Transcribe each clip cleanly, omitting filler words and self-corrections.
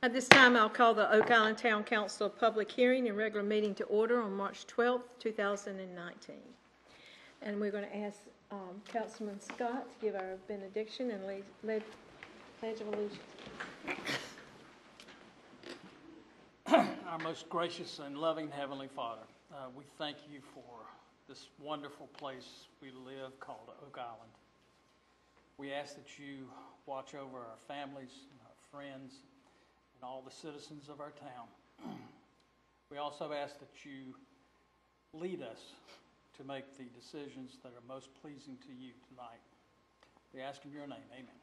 At this time, I'll call the Oak Island Town Council public hearing and regular meeting to order on March 12th, 2019. And we're going to ask Councilman Scott to give our benediction and pledge of allegiance. Our most gracious and loving Heavenly Father, we thank you for this wonderful place we live called Oak Island. We ask that you watch over our families, and our friends, and all the citizens of our town. We also ask that you lead us to make the decisions that are most pleasing to you tonight. We ask in your name, amen.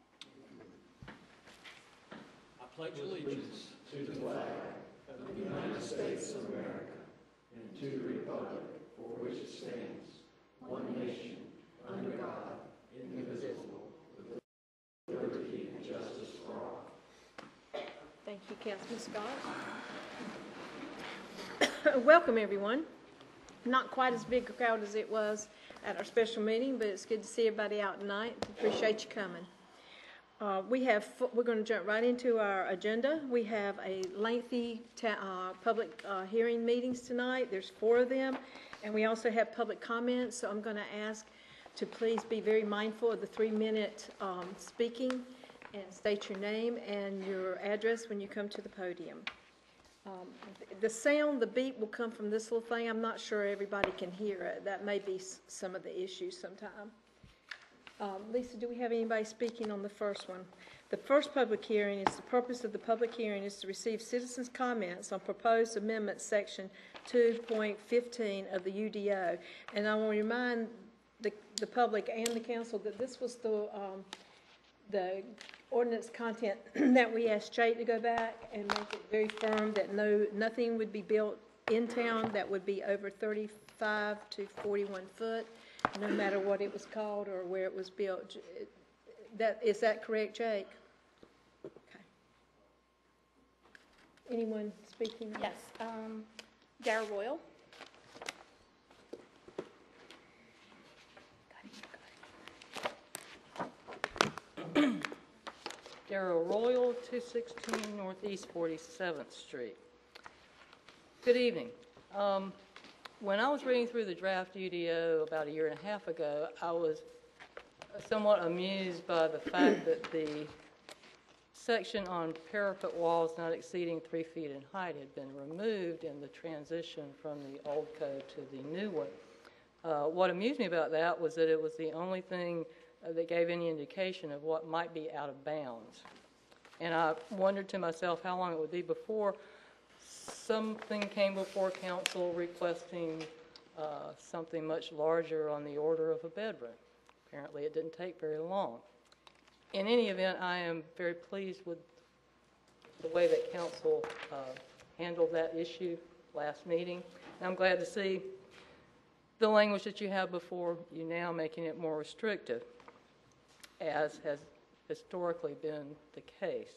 I pledge allegiance to the flag of the United States of America and to the republic for which it stands, one nation, under God, indivisible, with liberty and justice for all. Thank you, Councilman Scott. Welcome, everyone. Not quite as big a crowd as it was at our special meeting, but it's good to see everybody out tonight. Appreciate you coming. We're going to jump right into our agenda. We have a lengthy public hearing meetings tonight. There's 4 of them, and we also have public comments. So I'm going to ask to please be very mindful of the 3-minute speaking, and state your name and your address when you come to the podium. The sound, the beep will come from this little thing. I'm not sure everybody can hear it. That may be some of the issues sometime. Lisa, do we have anybody speaking on the first one? The first public hearing is, the purpose of the public hearing is to receive citizens' comments on proposed amendment section 2.15 of the UDO. And I want to remind the public and the council that this was the ordinance content that we asked Jake to go back and make it very firm that nothing would be built in town that would be over 35 to 41 foot, no matter what it was called or where it was built. Is that correct, Jake? Okay. Anyone speaking? Yes. Darrell Royal. Darrell Royal, 216 Northeast 47th Street. Good evening. When I was reading through the draft UDO about 1.5 years ago, I was somewhat amused by the fact that the section on parapet walls not exceeding 3 feet in height had been removed in the transition from the old code to the new one. What amused me about that was that it was the only thing that gave any indication of what might be out of bounds. And I wondered to myself how long it would be before something came before council requesting something much larger on the order of a bedroom. Apparently it didn't take very long. In any event, I am very pleased with the way that council handled that issue last meeting. And I'm glad to see the language that you have before you now making it more restrictive, as has historically been the case.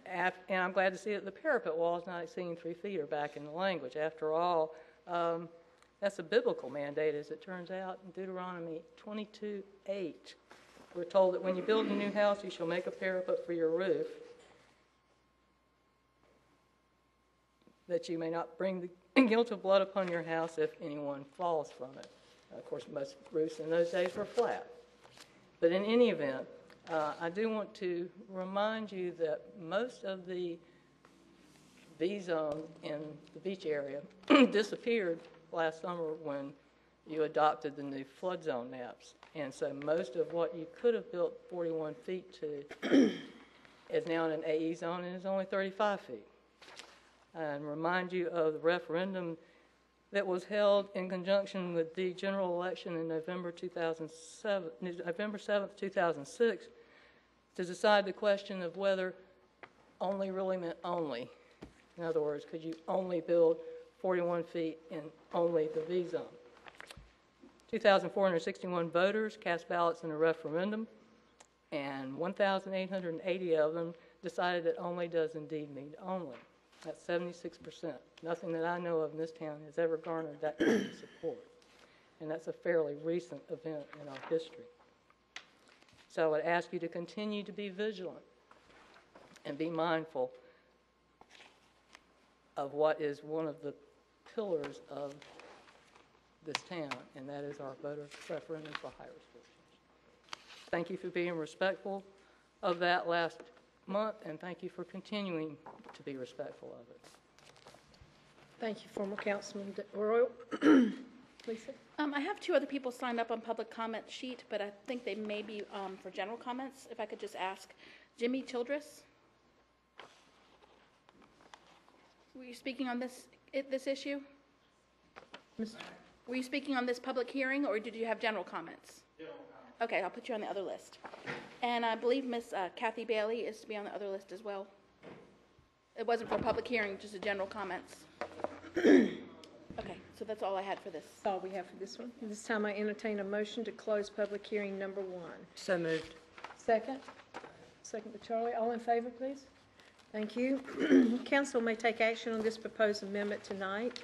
And I'm glad to see that the parapet walls not exceeding 3 feet are back in the language. After all, that's a biblical mandate, as it turns out, in Deuteronomy 22:8. We're told that when you build a new house, you shall make a parapet for your roof, that you may not bring the guilt of blood upon your house if anyone falls from it. Of course, most roofs in those days were flat. But in any event, I do want to remind you that most of the V-zone in the beach area disappeared last summer when you adopted the new flood zone maps. And so most of what you could have built 41 feet to is now in an AE zone and is only 35 feet. And remind you of the referendum that was held in conjunction with the general election in November 7th, 2006, to decide the question of whether only really meant only. In other words, could you only build 41 feet in only the V zone? 2,461 voters cast ballots in a referendum, and 1,880 of them decided that only does indeed mean only. That's 76%. Nothing that I know of in this town has ever garnered that kind of support. And that's a fairly recent event in our history. So I would ask you to continue to be vigilant and be mindful of what is one of the pillars of this town, and that is our voter referendum for high restrictions. Thank you for being respectful of that last month, and thank you for continuing to be respectful of it. Thank you, former Councilman Royal. Lisa? I have two other people signed up on public comment sheet, but I think they may be for general comments. If I could just ask, Jimmy Childress? Were you speaking on this issue? Were you speaking on this public hearing, or did you have general comments? General comments. Okay, I'll put you on the other list. And I believe Miss Kathy Bailey is to be on the other list as well. It wasn't for a public hearing, just a general comments. Okay, so that's all I had for this. That's all we have for this one. At this time, I entertain a motion to close public hearing number 1. So moved. Second? Second by Charlie. All in favor, please? Thank you. Council may take action on this proposed amendment tonight.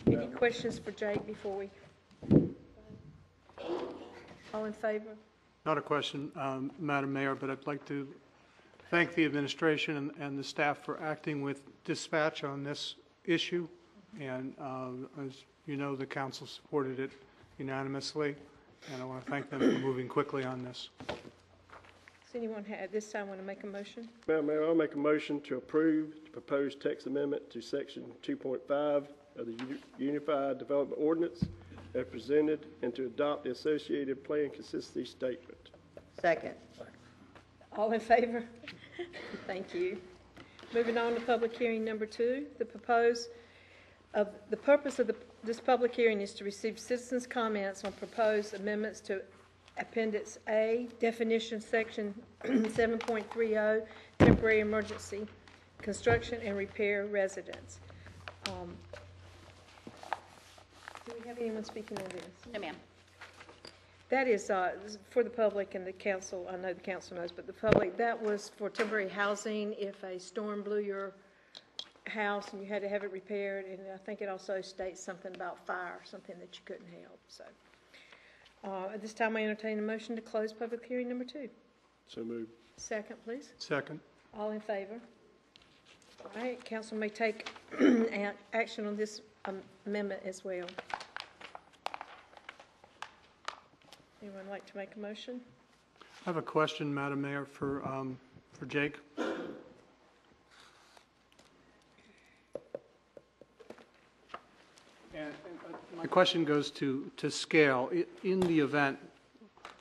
Any questions for Jake before we? All in favor? Not a question, Madam Mayor, but I'd like to thank the administration and the staff for acting with dispatch on this issue. And as you know, the council supported it unanimously, and I want to thank them for moving quickly on this. Does anyone at this time want to make a motion? Madam Mayor, I'll make a motion to approve the proposed text amendment to Section 2.5 of the Unified Development Ordinance as presented, and to adopt the associated plan consistency statement. Second. All in favor? Thank you. Moving on to public hearing number 2. The purpose of this public hearing is to receive citizens' comments on proposed amendments to Appendix A, definition section 7.30, temporary emergency, construction and repair residence. Do we have anyone speaking on this? No, ma'am. That is for the public and the council. I know the council knows, but the public, that was for temporary housing if a storm blew your house and you had to have it repaired. And I think it also states something about fire, something that you couldn't help. So at this time, I entertain a motion to close public hearing number 2. So moved. Second, please. Second. All in favor? All right, council may take action on this amendment as well. Anyone like to make a motion? I have a question, Madam Mayor, for Jake. And my question goes to scale. In the event,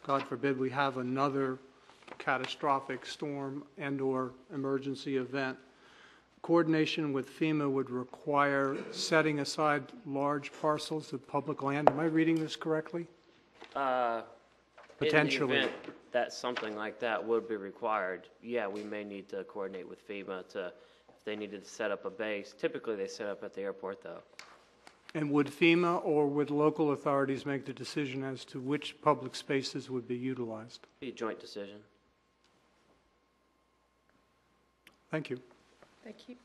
God forbid, we have another catastrophic storm and/or emergency event, coordination with FEMA would require setting aside large parcels of public land. Am I reading this correctly? Potentially. In the event that something like that would be required, yeah, we may need to coordinate with FEMA if they needed to set up a base. Typically, they set up at the airport, though. And would FEMA or would local authorities make the decision as to which public spaces would be utilized? Be a joint decision. Thank you. Thank you.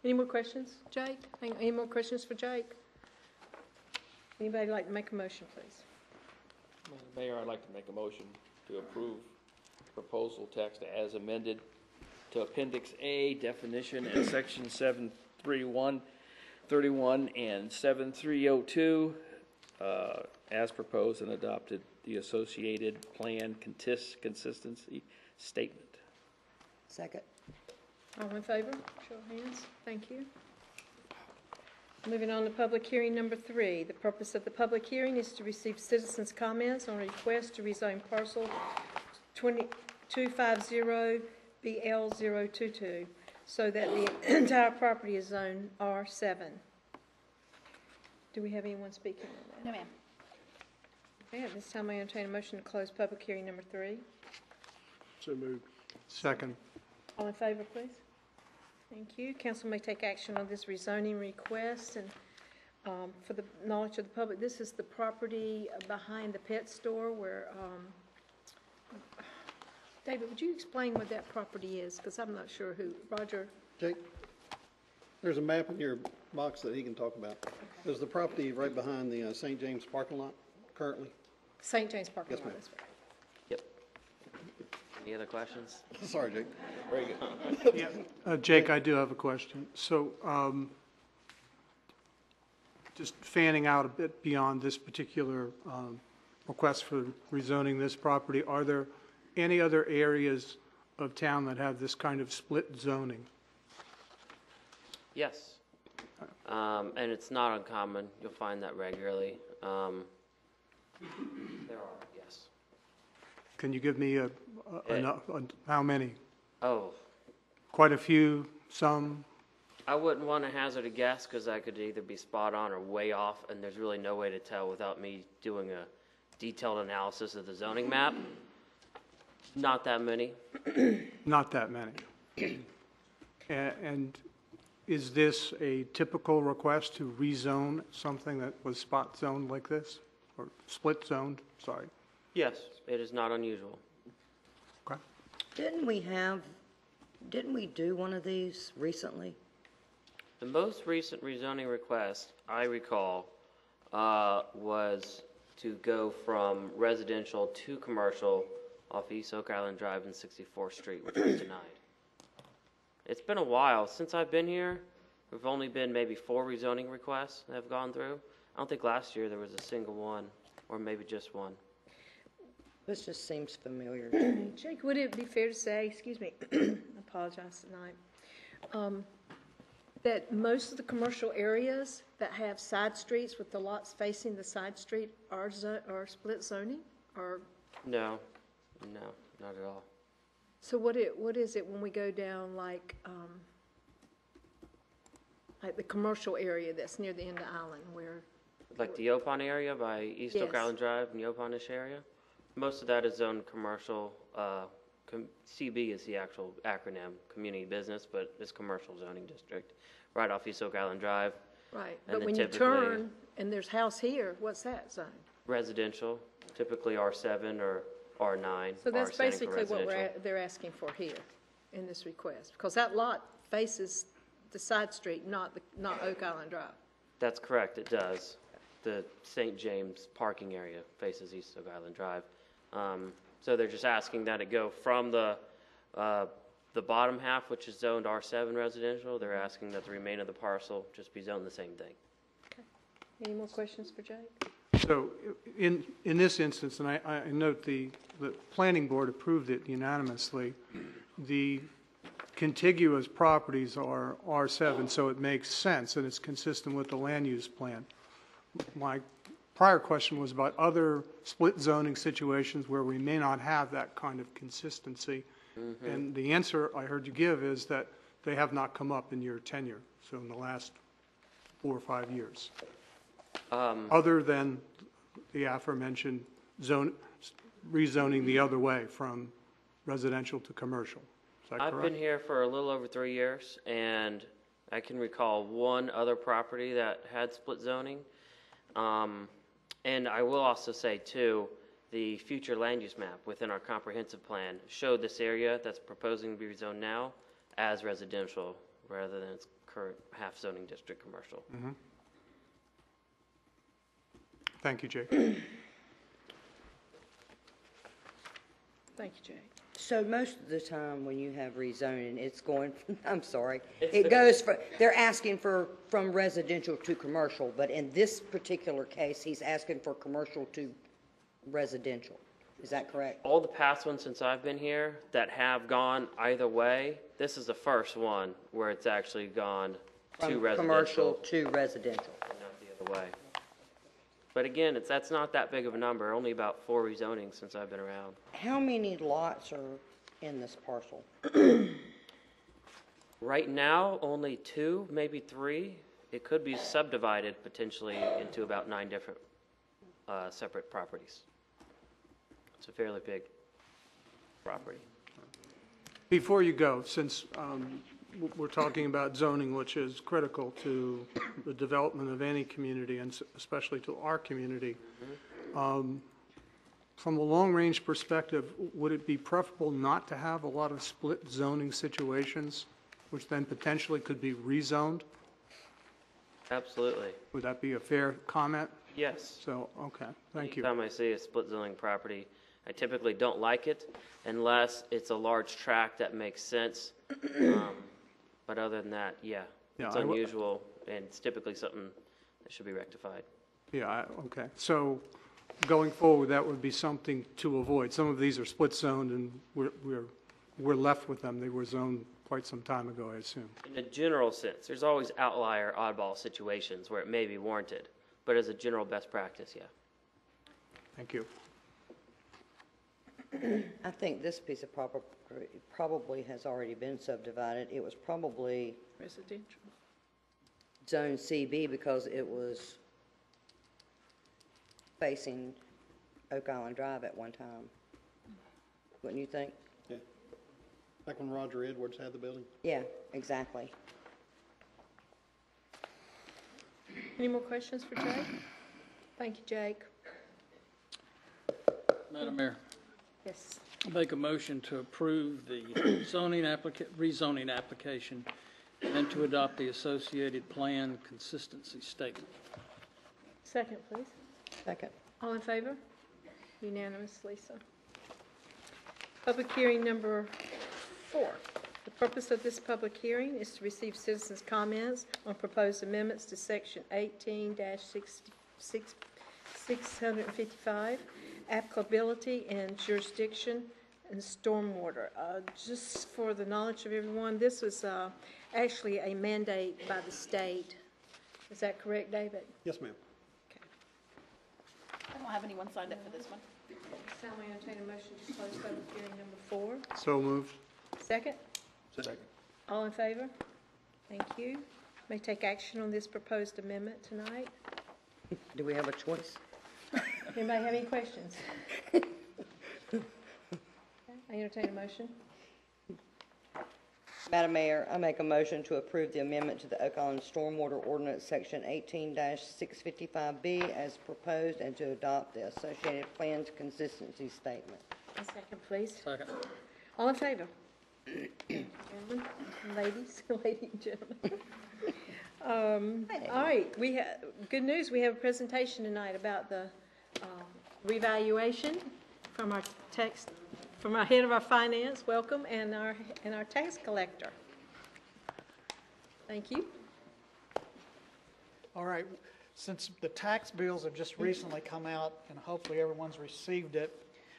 Any more questions, Jake? Any more questions for Jake? Anybody like to make a motion, please? Madam Mayor, I'd like to make a motion to approve proposal text as amended to Appendix A, definition and Section 731 and 7302, as proposed and adopted the associated plan consistency statement. Second. All in favor? Show of hands. Thank you. Moving on to public hearing number 3. The purpose of the public hearing is to receive citizens' comments on a request to rezone parcel 250BL022 so that the entire property is zoned R7. Do we have anyone speaking on that? No, ma'am. Okay, at this time I entertain a motion to close public hearing number 3. So moved. Second. All in favor, please? Thank you. Council may take action on this rezoning request, and for the knowledge of the public, this is the property behind the pet store where, David, would you explain what that property is? Because I'm not sure who, Roger? Jake, there's a map in your box that he can talk about. There's the property right behind the St. James parking lot currently. St. James parking Yes, lot. ma'am. That's right. Yep. Any other questions? Sorry, Jake. Very good. Jake, I do have a question. So, just fanning out a bit beyond this particular request for rezoning this property, are there any other areas of town that have this kind of split zoning? Yes. And it's not uncommon. You'll find that regularly. There are, yes. Can you give me how many? Oh, Quite a few, some? I wouldn't want to hazard a guess because I could either be spot on or way off, and there's really no way to tell without me doing a detailed analysis of the zoning map. Not that many. Not that many. And is this a typical request to rezone something that was spot zoned like this? Or split zoned, sorry. Yes, it is not unusual. Okay. Didn't we do one of these recently? The most recent rezoning request I recall was to go from residential to commercial off East Oak Island Drive and 64th Street, which was denied. It's been a while. Since I've been here, we've only been maybe 4 rezoning requests that have gone through. I don't think last year there was a single one, or maybe just one. This just seems familiar. Jake, would it be fair to say, excuse me, I apologize tonight, that most of the commercial areas that have side streets with the lots facing the side street are split zoning? Or No, not at all. so what is it when we go down like the commercial area that's near the end of the island where? Like the Yopon area by East Oak Yes. Island Drive and Yoponish area? Most of that is zoned commercial. CB is the actual acronym, community business, but it's commercial zoning district, right off East Oak Island Drive. Right, And but then when you typically- turn and there's house here, what's that zone? Residential, typically R7 or R9. So that's R standing for basically what residential. they're asking for here in this request, because that lot faces the side street, not Oak Island Drive. That's correct, it does. The St. James parking area faces East Oak Island Drive. So they're just asking that it go from the bottom half, which is zoned R7 residential, they're asking that the remainder of the parcel just be zoned the same thing. Any more questions for Jake? So in this instance, and I note the planning board approved it unanimously, the contiguous properties are R7, so it makes sense, and it's consistent with the land use plan. My prior question was about other split zoning situations where we may not have that kind of consistency. And the answer I heard you give is that they have not come up in your tenure, so in the last 4 or 5 years. Other than the aforementioned rezoning the other way from residential to commercial. Is that correct? I've been here for a little over 3 years, and I can recall one other property that had split zoning. And I will also say, too, the future land use map within our comprehensive plan showed this area that's proposing to be rezoned now as residential rather than its current half zoning district commercial. Thank you, Jake. Thank you, Jake. So most of the time when you have rezoning, it's going, I'm sorry, It's it the- goes for, they're asking for from residential to commercial, but in this particular case, he's asking for commercial to residential. Is that correct? All the past ones since I've been here that have gone either way, this is the first one where it's actually gone to From residential commercial to residential. and not the other way. But again, that's not that big of a number, only about 4 rezonings since I've been around. How many lots are in this parcel? Right now, only 2, maybe 3. It could be subdivided potentially into about 9 different separate properties. It's a fairly big property. Before you go, since we're talking about zoning, which is critical to the development of any community, and especially to our community, from a long-range perspective, would it be preferable not to have a lot of split zoning situations, which then potentially could be rezoned? Absolutely. Would that be a fair comment? Yes. So, okay, thank you. Anytime I see a split zoning property, I typically don't like it unless it's a large tract that makes sense. But other than that, yeah, Yeah, it's I w- unusual, and it's typically something that should be rectified. Yeah, okay. So going forward, that would be something to avoid. Some of these are split zoned, and we're left with them. They were zoned quite some time ago, I assume. In a general sense, there's always outlier, oddball situations where it may be warranted, but as a general best practice, yeah. Thank you. I think this piece of property probably has already been subdivided. It was probably Residential. Zone CB because it was facing Oak Island Drive at one time. Wouldn't you think? Yeah. Back when Roger Edwards had the building. Yeah, exactly. Any more questions for Jake? Thank you, Jake. Madam Mayor, Yes. I make a motion to approve the rezoning application and to adopt the associated plan consistency statement. Second, please. Second. All in favor? Unanimous, Lisa. Public hearing number 4. The purpose of this public hearing is to receive citizens' comments on proposed amendments to Section 18-655, applicability and jurisdiction and stormwater. Just for the knowledge of everyone, this was actually a mandate by the state. Is that correct, David? Yes, ma'am. I don't have anyone signed up for this one. So we entertain a motion to close public hearing number 4. So moved. Second? Second. All in favor? Thank you. May take action on this proposed amendment tonight. Do we have a choice? Anybody have any questions? Okay, I entertain a motion. Madam Mayor, I make a motion to approve the amendment to the Oak Island Stormwater Ordinance, Section 18-655B as proposed, and to adopt the associated plans consistency statement. A second, please. Second. All in favor? Gentlemen, ladies, ladies and gentlemen. All right, we have, good news, we have a presentation tonight about the revaluation from our head of our finance, welcome, and our tax collector. Thank you. All right, since the tax bills have just recently come out and hopefully everyone's received it,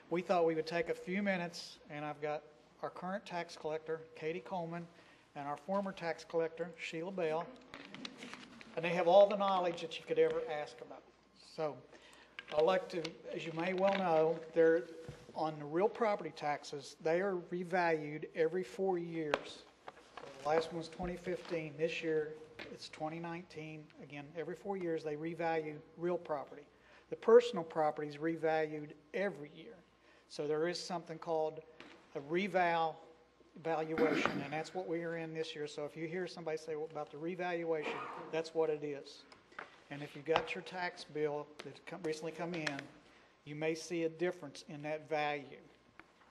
we thought we would take a few minutes, and I've got our current tax collector, Katie Coleman, and our former tax collector, Sheila Bell, and they have all the knowledge that you could ever ask about. So I'd like to, as you may well know, they're on the real property taxes, they are revalued every 4 years. So the last one was 2015. This year, it's 2019. Again, every 4 years, they revalue real property. The personal property is revalued every year. So there is something called a valuation, and that's what we are in this year. So if you hear somebody say about the revaluation, that's what it is. And if you got your tax bill that's recently come in, you may see a difference in that value.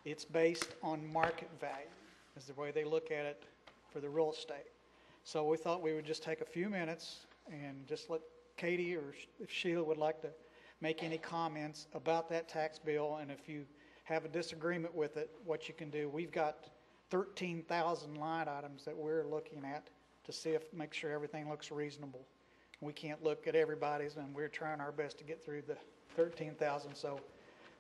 It's based on market value, is the way they look at it for the real estate. So we thought we would just take a few minutes and just let Katie, or if Sheila would like to make any comments about that tax bill, and if you have a disagreement with it, what you can do. We've got 13,000 line items that we're looking at to see if, make sure everything looks reasonable. We can't look at everybody's, and we're trying our best to get through the 13,000. So,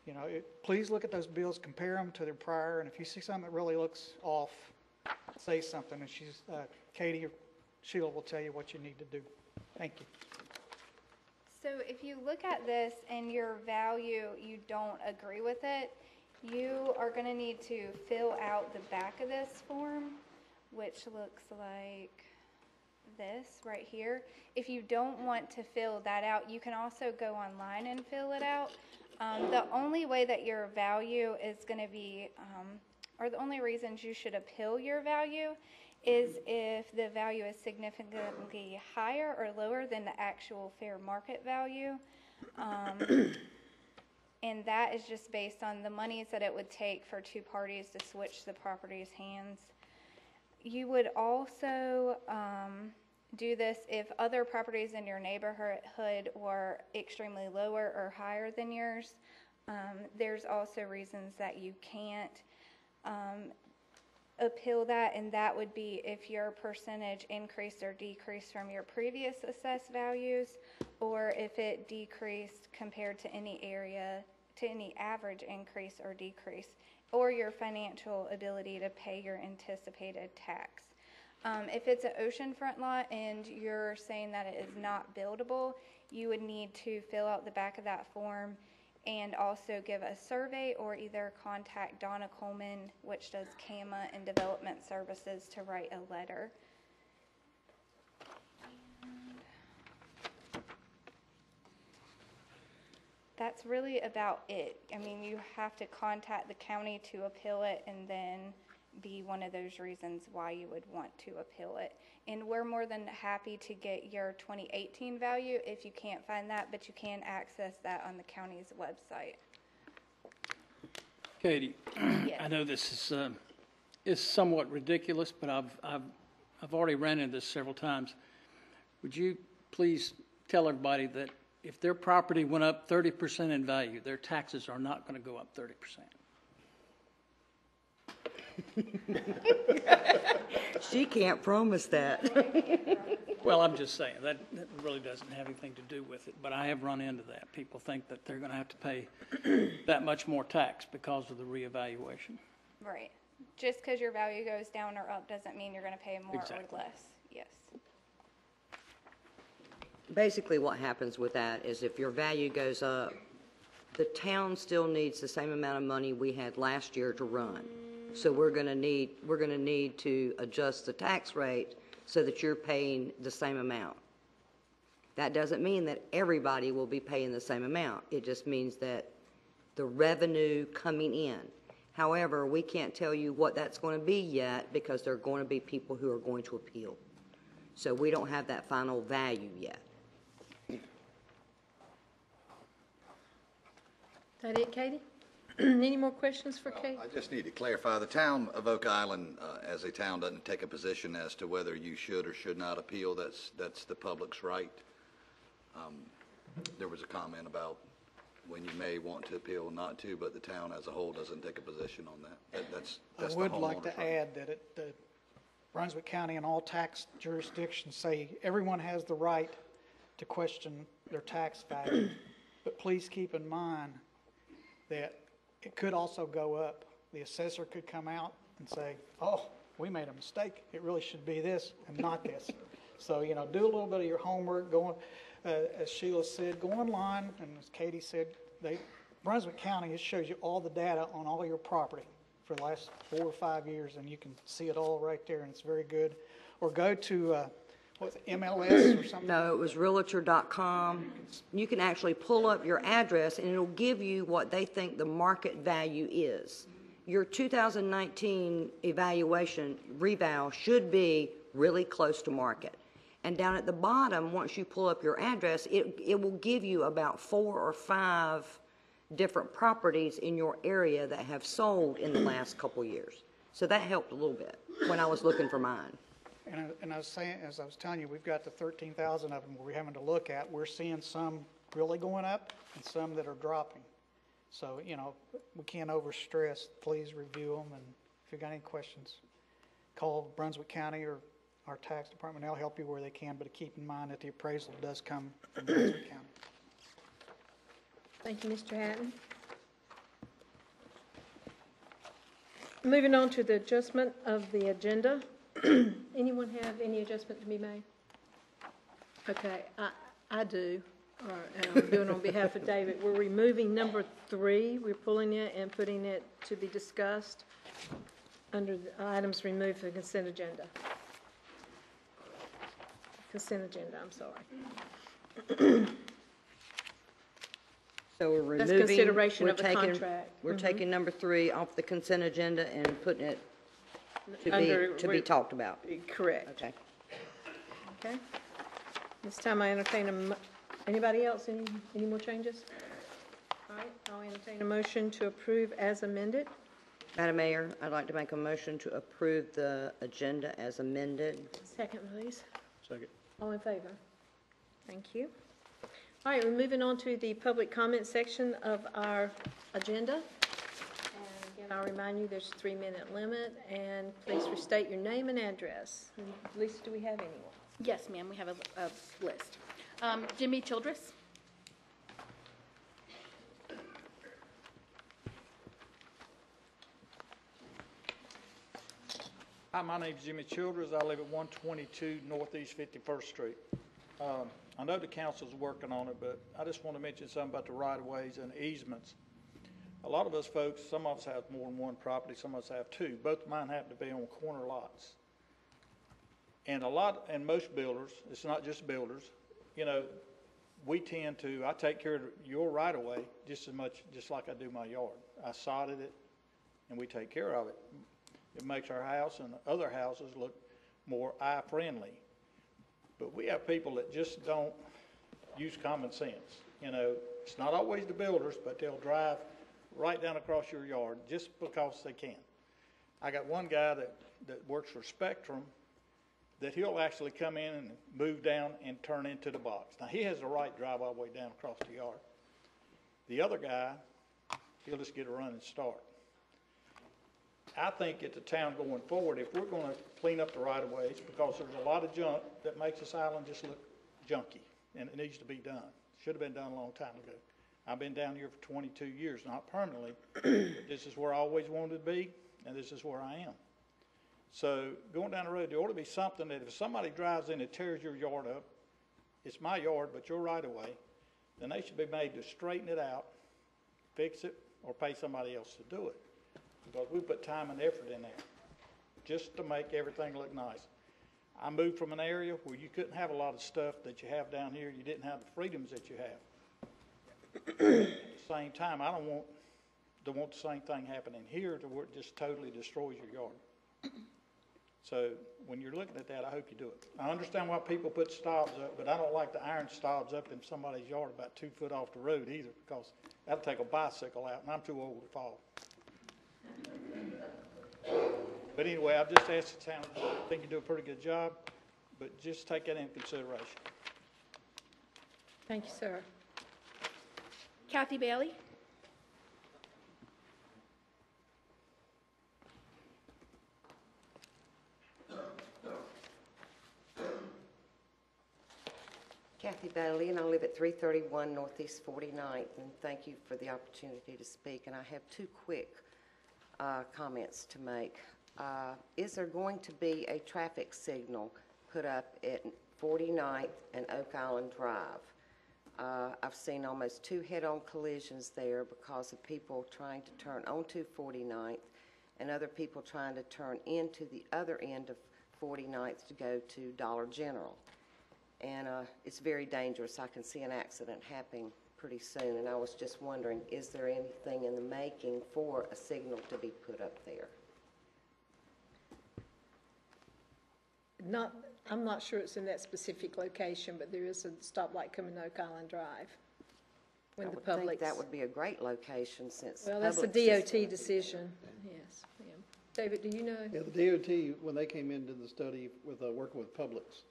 you know, please look at those bills, compare them to their prior, and if you see something that really looks off, say something, and Katie or Sheila will tell you what you need to do. Thank you. So if you look at this and your value, you don't agree with it, you are going to need to fill out the back of this form, which looks like this right here. If you don't want to fill that out, you can also go online and fill it out. The only way that your value is going to be, or the only reasons you should appeal your value is if the value is significantly higher or lower than the actual fair market value. And that is just based on the monies that it would take for two parties to switch the property's hands. You would also do this if other properties in your neighborhood were extremely lower or higher than yours. There's also reasons that you can't appeal that, and that would be if your percentage increased or decreased from your previous assessed values, or if it decreased compared to any area, to any average increase or decrease, or your financial ability to pay your anticipated tax. If it's an oceanfront lot and you're saying that it is not buildable, you would need to fill out the back of that form and also give a survey, or either contact Donna Coleman, which does CAMA and Development Services, to write a letter. That's really about it. I mean, you have to contact the county to appeal it, and then be one of those reasons why you would want to appeal it. And we're more than happy to get your 2018 value if you can't find that, but you can access that on the county's website. Katie, Yes. I know this is somewhat ridiculous, but I've already ran into this several times. Would you please tell everybody that if their property went up 30% in value, their taxes are not going to go up 30%? She can't promise that. Well, I'm just saying, that really doesn't have anything to do with it, but I have run into that. People think that they're going to have to pay that much more tax because of the reevaluation. Right. Just because your value goes down or up doesn't mean you're going to pay more Exactly. or less. Yes. Basically, what happens with that is if your value goes up, the town still needs the same amount of money we had last year to run. So we're going to need to adjust the tax rate so that you're paying the same amount. That doesn't mean that everybody will be paying the same amount. It just means that the revenue coming in. However, we can't tell you what that's going to be yet because there are going to be people who are going to appeal. So we don't have that final value yet. That it, Katie? Any more questions for Kate? I just need to clarify, the town of Oak Island, as a town, doesn't take a position as to whether you should or should not appeal. That's the public's right. There was a comment about when you may want to appeal or not to, but the town as a whole doesn't take a position on that. That's I the would like homeowner's to right. add that the Brunswick County and all tax jurisdictions say everyone has the right to question their tax value. But please keep in mind that it could also go up. The assessor could come out and say, oh, we made a mistake. It really should be this and not this. So, do a little bit of your homework. As Sheila said, go online, and as Katie said, Brunswick County, it shows you all the data on all your property for the last 4 or 5 years, and you can see it all right there, and it's very good. Or go to, MLS or something? No, it was Realtor.com. You can actually pull up your address, and it'll give you what they think the market value is. Your 2019 evaluation, reval, should be really close to market. And down at the bottom, once you pull up your address, it will give you about 4 or 5 different properties in your area that have sold in the last couple years. So that helped a little bit when I was looking for mine. And I was saying, as I was telling you, we've got the 13,000 of them we're having to look at. We're seeing some really going up and some that are dropping. So, we can't overstress. Please review them, and if you've got any questions, call Brunswick County or our tax department. They'll help you where they can, but keep in mind that the appraisal does come from Brunswick County. Thank you, Mr. Hatton. Moving on to the adjustment of the agenda. Anyone have any adjustment to be made? Okay, I do, and I'm doing on behalf of David. We're removing number 3. We're pulling it and putting it to be discussed under the items removed from the consent agenda. I'm sorry. So we're removing. That's consideration we're of the taking- contract. We're taking number 3 off the consent agenda and putting it Under- to be talked about. Correct. Okay. Okay. This time I entertain anybody else, any more changes? All right, I'll entertain a motion to approve as amended. Madam Mayor, I'd like to make a motion to approve the agenda as amended. Second, please. Second. All in favor? Thank you. All right, we're moving on to the public comment section of our agenda. And again, I'll remind you, there's a 3-minute limit, and please restate your name and address. And Lisa, do we have anyone? Yes, ma'am, we have a list. Jimmy Childress. Hi, my name's Jimmy Childress. I live at 122 Northeast 51st Street. I know the council's working on it, but I just want to mention something about the right-of-ways and easements. A lot of us folks, some of us have more than one property, some of us have two. Both of mine happen to be on corner lots. And most builders, it's not just builders, you know, I take care of your right-of-way just as much, just like I do my yard. I sodded it, and we take care of it. It makes our house and other houses look more eye-friendly. But we have people that just don't use common sense. You know, it's not always the builders, but they'll drive right down across your yard just because they can. I got one guy that works for Spectrum that he'll actually come in and move down and turn into the box. Now, he has the right to drive all the way down across the yard. The other guy, he'll just get a running start. I think at the town going forward, if we're going to clean up the right-of-ways, because there's a lot of junk that makes this island just look junky, and it needs to be done. Should have been done a long time ago. I've been down here for 22 years, not permanently, but this is where I always wanted to be, and this is where I am. So going down the road, there ought to be something that if somebody drives in and tears your yard up, it's my yard, but your right-of-way, then they should be made to straighten it out, fix it, or pay somebody else to do it. Because we put time and effort in there just to make everything look nice. I moved from an area where you couldn't have a lot of stuff that you have down here. You didn't have the freedoms that you have. At the same time, I don't want the same thing happening here to where it just totally destroys your yard. So when you're looking at that, I hope you do it. I understand why people put stobs up, but I don't like the iron stobs up in somebody's yard about 2 foot off the road either, because that'll take a bicycle out, and I'm too old to fall. But anyway, I've just asked the town, I think you do a pretty good job, but just take that into consideration. Thank you, sir. Kathy Bailey. Kathy Bailey, and I live at 331 Northeast 49th, and thank you for the opportunity to speak. And I have 2 quick comments to make. Is there going to be a traffic signal put up at 49th and Oak Island Drive? I've seen almost 2 head-on collisions there because of people trying to turn onto 49th and other people trying to turn into the other end of 49th to go to Dollar General. And it's very dangerous. I can see an accident happening pretty soon, and I was just wondering, is there anything in the making for a signal to be put up there? I'm not sure it's in that specific location, but there is a stoplight coming to Oak Island Drive. When I the would think public's, that would be a great location since. well, that's a Publix DOT decision, yes. Yeah. David, do you know? Yeah, the DOT, when they came into the study with, working with Publix,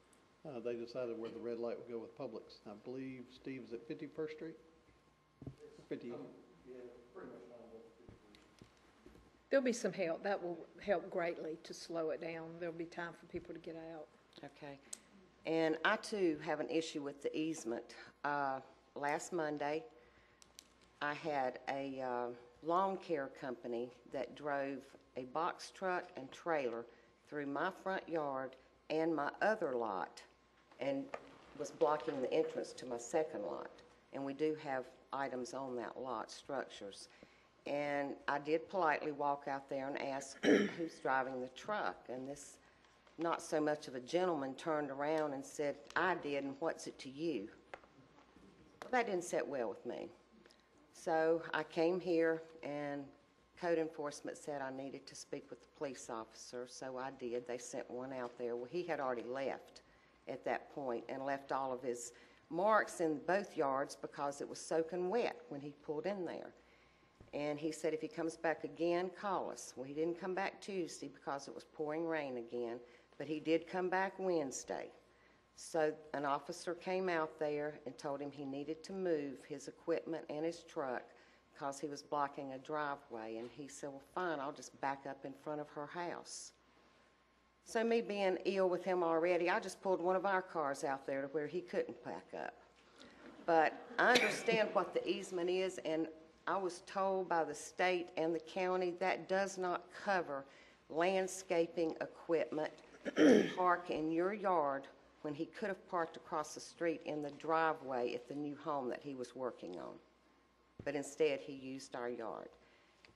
they decided where the red light would go with Publix. I believe, Steve, is it 51st Street? 50. There'll be some help. That will help greatly to slow it down. There'll be time for people to get out. Okay. And I, too, have an issue with the easement. Last Monday, I had a lawn care company that drove a box truck and trailer through my front yard and my other lot and was blocking the entrance to my second lot. And we do have items on that lot, structures. And I did politely walk out there and ask who's driving the truck. And this, not so much of a gentleman, turned around and said, I did, and what's it to you? That didn't sit well with me. So I came here, and code enforcement said I needed to speak with the police officer, so I did. They sent one out there. Well, he had already left at that point and left all of his marks in both yards because it was soaking wet when he pulled in there. And he said if he comes back again, call us. Well, he didn't come back Tuesday because it was pouring rain again, but he did come back Wednesday. So an officer came out there and told him he needed to move his equipment and his truck because he was blocking a driveway. And he said, well, fine, I'll just back up in front of her house. So me being ill with him already, I just pulled one of our cars out there to where he couldn't back up. But I understand what the easement is, and I was told by the state and the county that does not cover landscaping equipment to park in your yard when he could have parked across the street in the driveway at the new home that he was working on. But instead, he used our yard.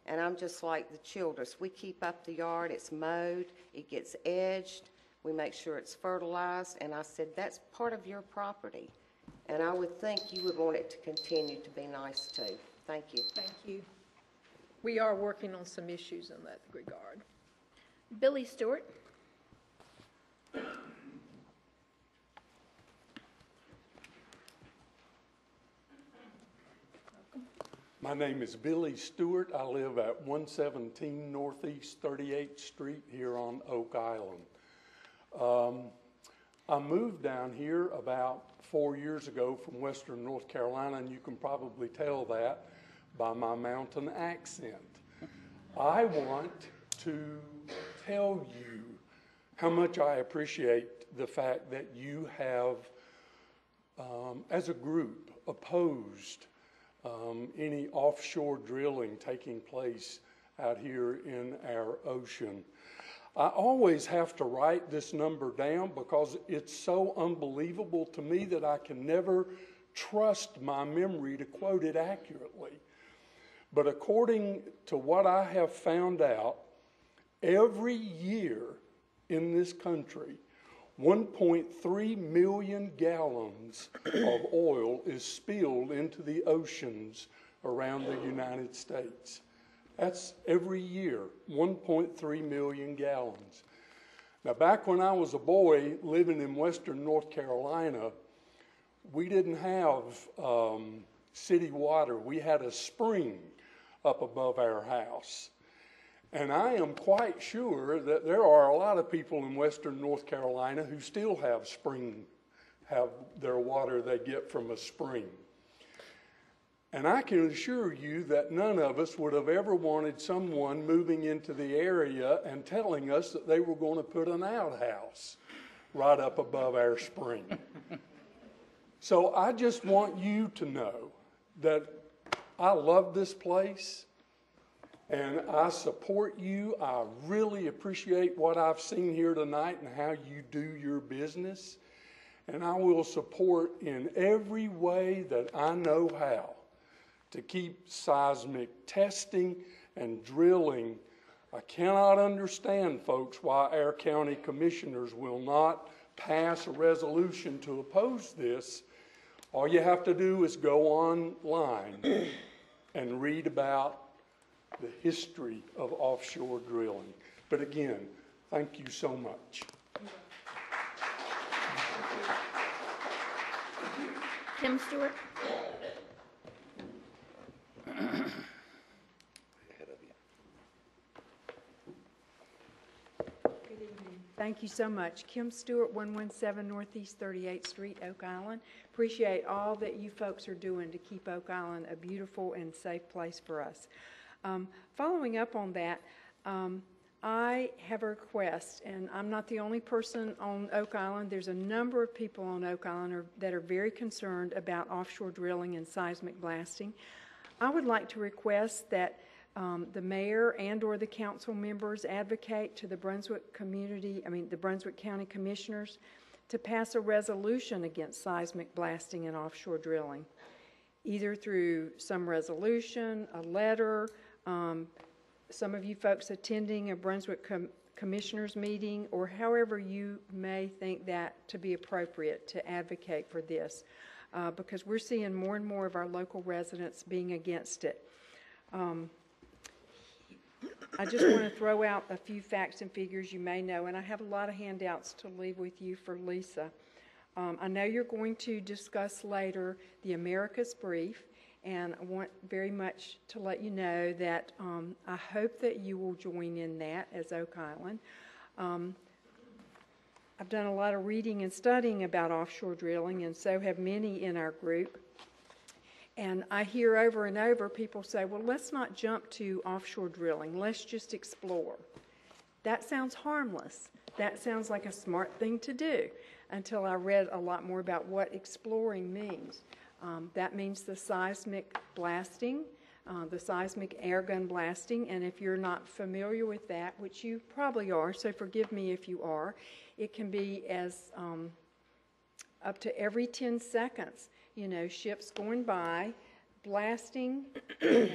And I'm just like the Childress. We keep up the yard, it's mowed, it gets edged, we make sure it's fertilized, and I said, that's part of your property. And I would think you would want it to continue to be nice too. Thank you. Thank you. We are working on some issues in that regard. Billy Stewart. My name is Billy Stewart. I live at 117 Northeast 38th Street here on Oak Island. I moved down here about 4 years ago from Western North Carolina, and you can probably tell that by my mountain accent. I want to tell you how much I appreciate the fact that you have, as a group, opposed any offshore drilling taking place out here in our ocean. I always have to write this number down because it's so unbelievable to me that I can never trust my memory to quote it accurately. But according to what I have found out, every year in this country, 1.3 million gallons of oil is spilled into the oceans around the United States. That's every year, 1.3 million gallons. Now, back when I was a boy living in Western North Carolina, we didn't have city water. We had a spring up above our house. And I am quite sure that there are a lot of people in Western North Carolina who still have their water they get from a spring. And I can assure you that none of us would have ever wanted someone moving into the area and telling us that they were going to put an outhouse right up above our spring. So I just want you to know that I love this place. And I support you. I really appreciate what I've seen here tonight and how you do your business. And I will support in every way that I know how to keep seismic testing and drilling. I cannot understand, folks, why our county commissioners will not pass a resolution to oppose this. All you have to do is go online and read about the history of offshore drilling. But again, thank you so much. Tim Stewart. Thank you so much. Kim Stewart, 117 Northeast 38th Street, Oak Island. Appreciate all that you folks are doing to keep Oak Island a beautiful and safe place for us. Following up on that, I have a request, and I'm not the only person on Oak Island. There's a number of people on Oak Island that are very concerned about offshore drilling and seismic blasting. I would like to request that the mayor and or the council members advocate to the Brunswick County Commissioners to pass a resolution against seismic blasting and offshore drilling, either through some resolution, a letter, some of you folks attending a Brunswick Commissioners meeting, or however you may think that to be appropriate to advocate for this, because we're seeing more and more of our local residents being against it. I just want to throw out a few facts and figures you may know, and I have a lot of handouts to leave with you for Lisa. I know you're going to discuss later the America's Brief, and I want very much to let you know that I hope that you will join in that as Oak Island. I've done a lot of reading and studying about offshore drilling, and so have many in our group. And I hear over and over people say, well, let's not jump to offshore drilling. Let's just explore. That sounds harmless. That sounds like a smart thing to do, until I read a lot more about what exploring means. That means the seismic blasting, the seismic air gun blasting, and if you're not familiar with that, which you probably are, so forgive me if you are, it can be as up to every 10 seconds, ships going by, blasting the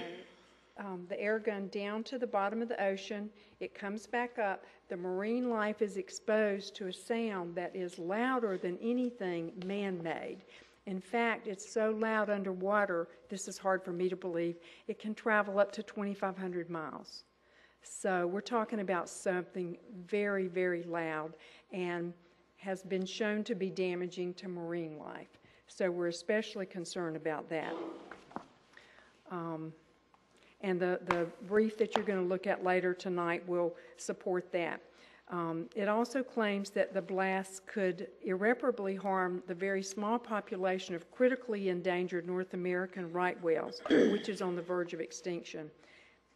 air gun down to the bottom of the ocean. It comes back up. The marine life is exposed to a sound that is louder than anything man-made. In fact, it's so loud underwater, this is hard for me to believe, it can travel up to 2,500 miles. So we're talking about something very, very loud and has been shown to be damaging to marine life. So we're especially concerned about that. And the brief that you're going to look at later tonight will support that. It also claims that the blasts could irreparably harm the very small population of critically endangered North American right whales, which is on the verge of extinction.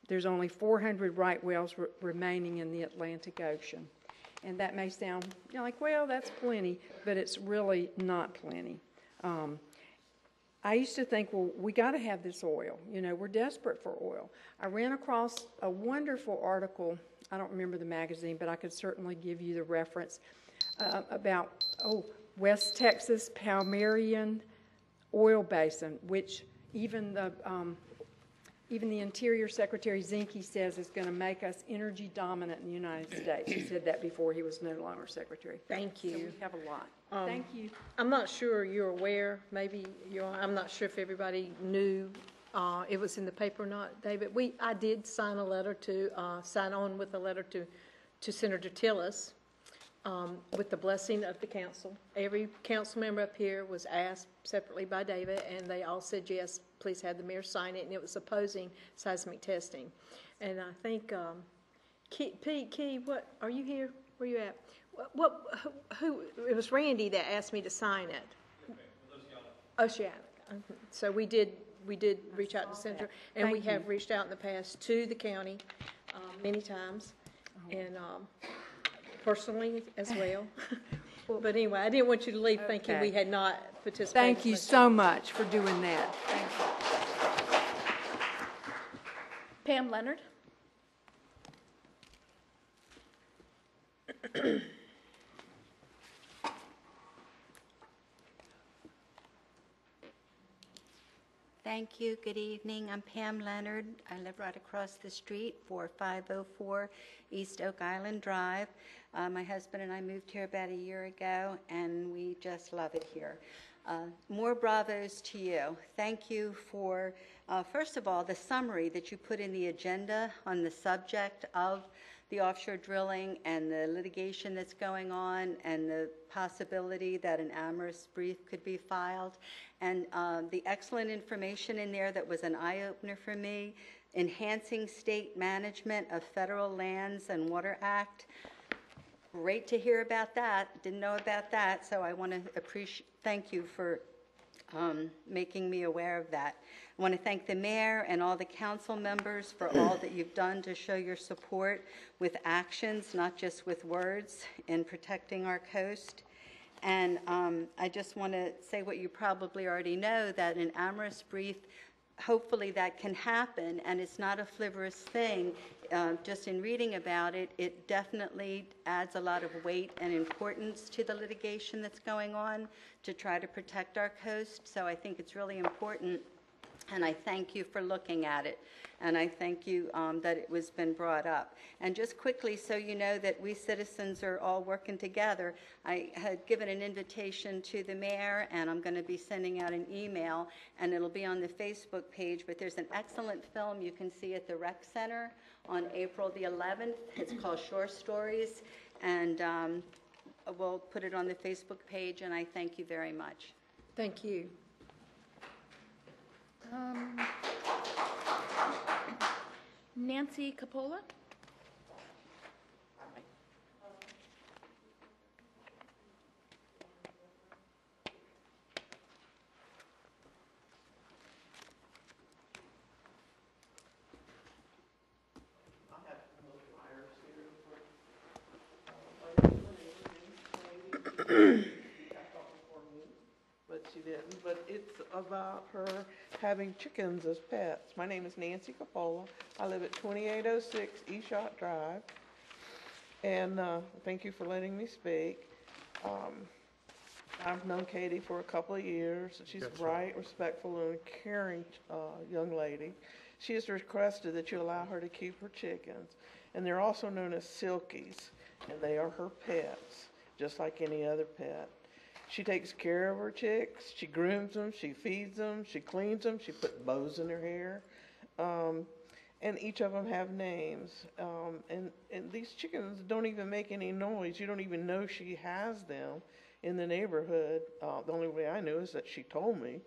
There's only 400 right whales remaining in the Atlantic Ocean. And that may sound like, well, that's plenty, but it's really not plenty. I used to think, well, we got to have this oil. We're desperate for oil. I ran across a wonderful article. I don't remember the magazine, but I could certainly give you the reference about West Texas Palmarian Oil Basin, which even the Interior Secretary Zinke says is going to make us energy dominant in the United States. He said that before he was no longer Secretary. Thank you. So we have a lot. Thank you. I'm not sure you're aware, maybe I'm not sure if everybody knew it was in the paper or not, David. I did sign on with a letter to Senator Tillis with the blessing of the council. Every council member up here was asked separately by David, and they all said yes, please have the mayor sign it, and it was opposing seismic testing. And I think, Pete Key, what, are you here? Where you at? Who, it was Randy that asked me to sign it. Oceanic. So we did reach out to Senator, and we have reached out in the past to the county many times, and personally as well. But anyway, I didn't want you to leave thinking we had not participated. Thank you so much for doing that. Thank you. Pam Leonard. Thank you. Good evening. I'm Pam Leonard. I live right across the street, 4504 East Oak Island Drive. My husband and I moved here about a year ago, and we just love it here. More bravos to you. Thank you for, first of all, the summary that you put in the agenda on the subject of the offshore drilling and the litigation that's going on and the possibility that an amorous brief could be filed. And the excellent information in there that was an eye-opener for me, enhancing state management of federal lands and water act. Great to hear about that. Didn't know about that, so I want to thank you for making me aware of that. I want to thank the mayor and all the council members for all that you've done to show your support with actions, not just with words, in protecting our coast. And I just want to say what you probably already know, that an amorous brief, hopefully that can happen, and it's not a frivolous thing. Just in reading about it, it definitely adds a lot of weight and importance to the litigation that's going on to try to protect our coast. So I think it's really important, and I thank you for looking at it, and I thank you that it was been brought up. And just quickly, so you know that we citizens are all working together, I had given an invitation to the mayor, and I'm going to be sending out an email, and it'll be on the Facebook page, but there's an excellent film you can see at the rec center on April the 11th. It's called Shore Stories, and we'll put it on the Facebook page, and I thank you very much. Thank you. Nancy Capola. she didn't, but it's about her having chickens as pets. My name is Nancy Capola. I live at 2806 Eshott Drive. And thank you for letting me speak. I've known Katie for a couple of years. She's a bright, respectful, and caring young lady. She has requested that you allow her to keep her chickens. And they're also known as Silkies, and they are her pets, just like any other pet. She takes care of her chicks. She grooms them. She feeds them. She cleans them. She puts bows in their hair. And each of them have names. And these chickens don't even make any noise. You don't even know she has them in the neighborhood. The only way I knew is that she told me.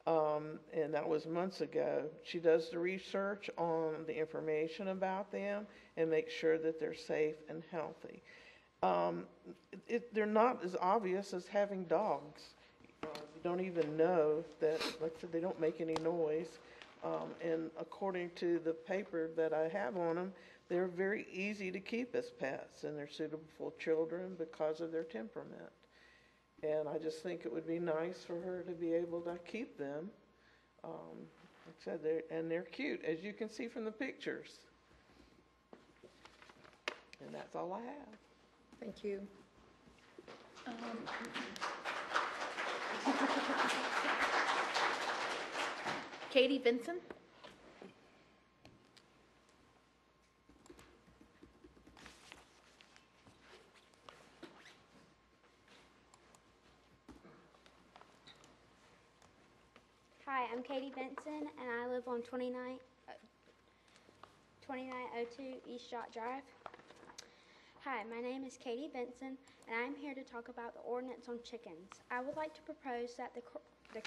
And that was months ago. She does the research on the information about them and makes sure that they're safe and healthy. They're not as obvious as having dogs. You don't even know that, like I said, they don't make any noise. And according to the paper that I have on them, they're very easy to keep as pets, and they're suitable for children because of their temperament. And I just think it would be nice for her to be able to keep them. Like I said, they're cute, as you can see from the pictures. And that's all I have. Thank you. Katie Vinson? Hi, I'm Katie Benson, and I live on 2902 East Shot Drive. Hi, my name is Katie Benson, and I'm here to talk about the ordinance on chickens. I would like to propose that the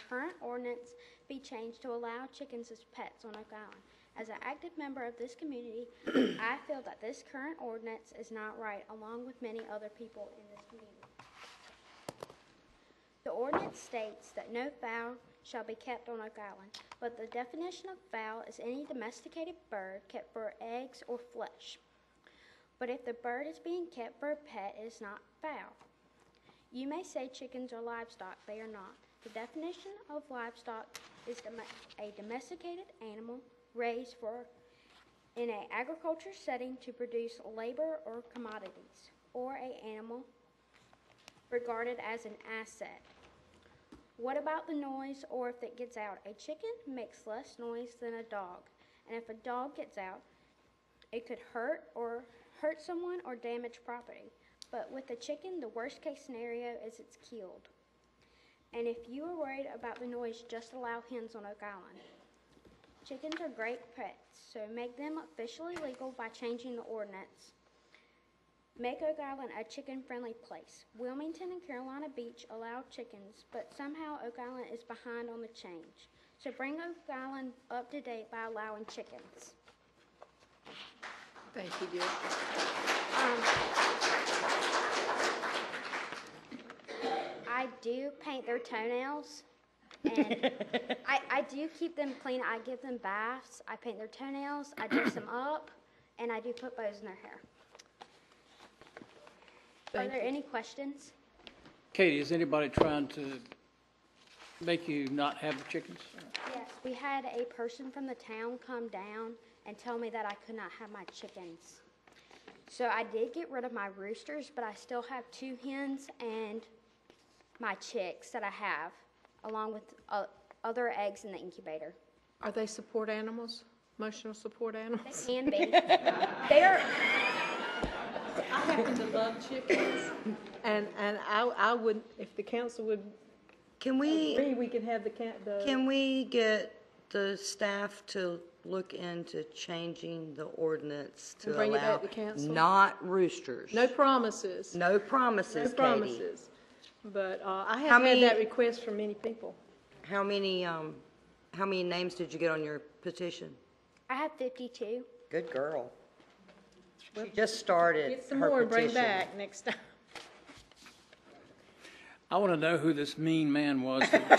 current ordinance be changed to allow chickens as pets on Oak Island. As an active member of this community, I feel that this current ordinance is not right, along with many other people in this community. The ordinance states that no fowl shall be kept on Oak Island, but the definition of fowl is any domesticated bird kept for eggs or flesh. But if the bird is being kept for a pet, it is not fowl. You may say chickens are livestock. They are not. The definition of livestock is a domesticated animal raised in an agriculture setting to produce labor or commodities, or an animal regarded as an asset. What about the noise or if it gets out? A chicken makes less noise than a dog, and if a dog gets out, it could hurt someone or damage property. But with a chicken, the worst case scenario is it's killed. And if you are worried about the noise, just allow hens on Oak Island. Chickens are great pets, so make them officially legal by changing the ordinance. Make Oak Island a chicken-friendly place. Wilmington and Carolina Beach allow chickens, but somehow Oak Island is behind on the change. So bring Oak Island up to date by allowing chickens. Thank you, dear. I do paint their toenails, and I do keep them clean. I give them baths. I paint their toenails. I dress them up, and I do put bows in their hair. Are there any questions? Katie, is anybody trying to make you not have the chickens? Yes, we had a person from the town come down and tell me that I could not have my chickens. So I did get rid of my roosters, but I still have 2 hens and my chicks that I have, along with other eggs in the incubator. Are they support animals? Emotional support animals? They can be. They are. I happen to love chickens, and I would, if the council would agree, we could have Can we get the staff to look into changing the ordinance to And bring it allow back to council? not roosters? No promises. No promises, No Katie. promises. But I How have many- had that request from many people. How many names did you get on your petition? I have 52. Good girl. She just started Get some her more and bring petition. back next time. I want to know who this mean man was that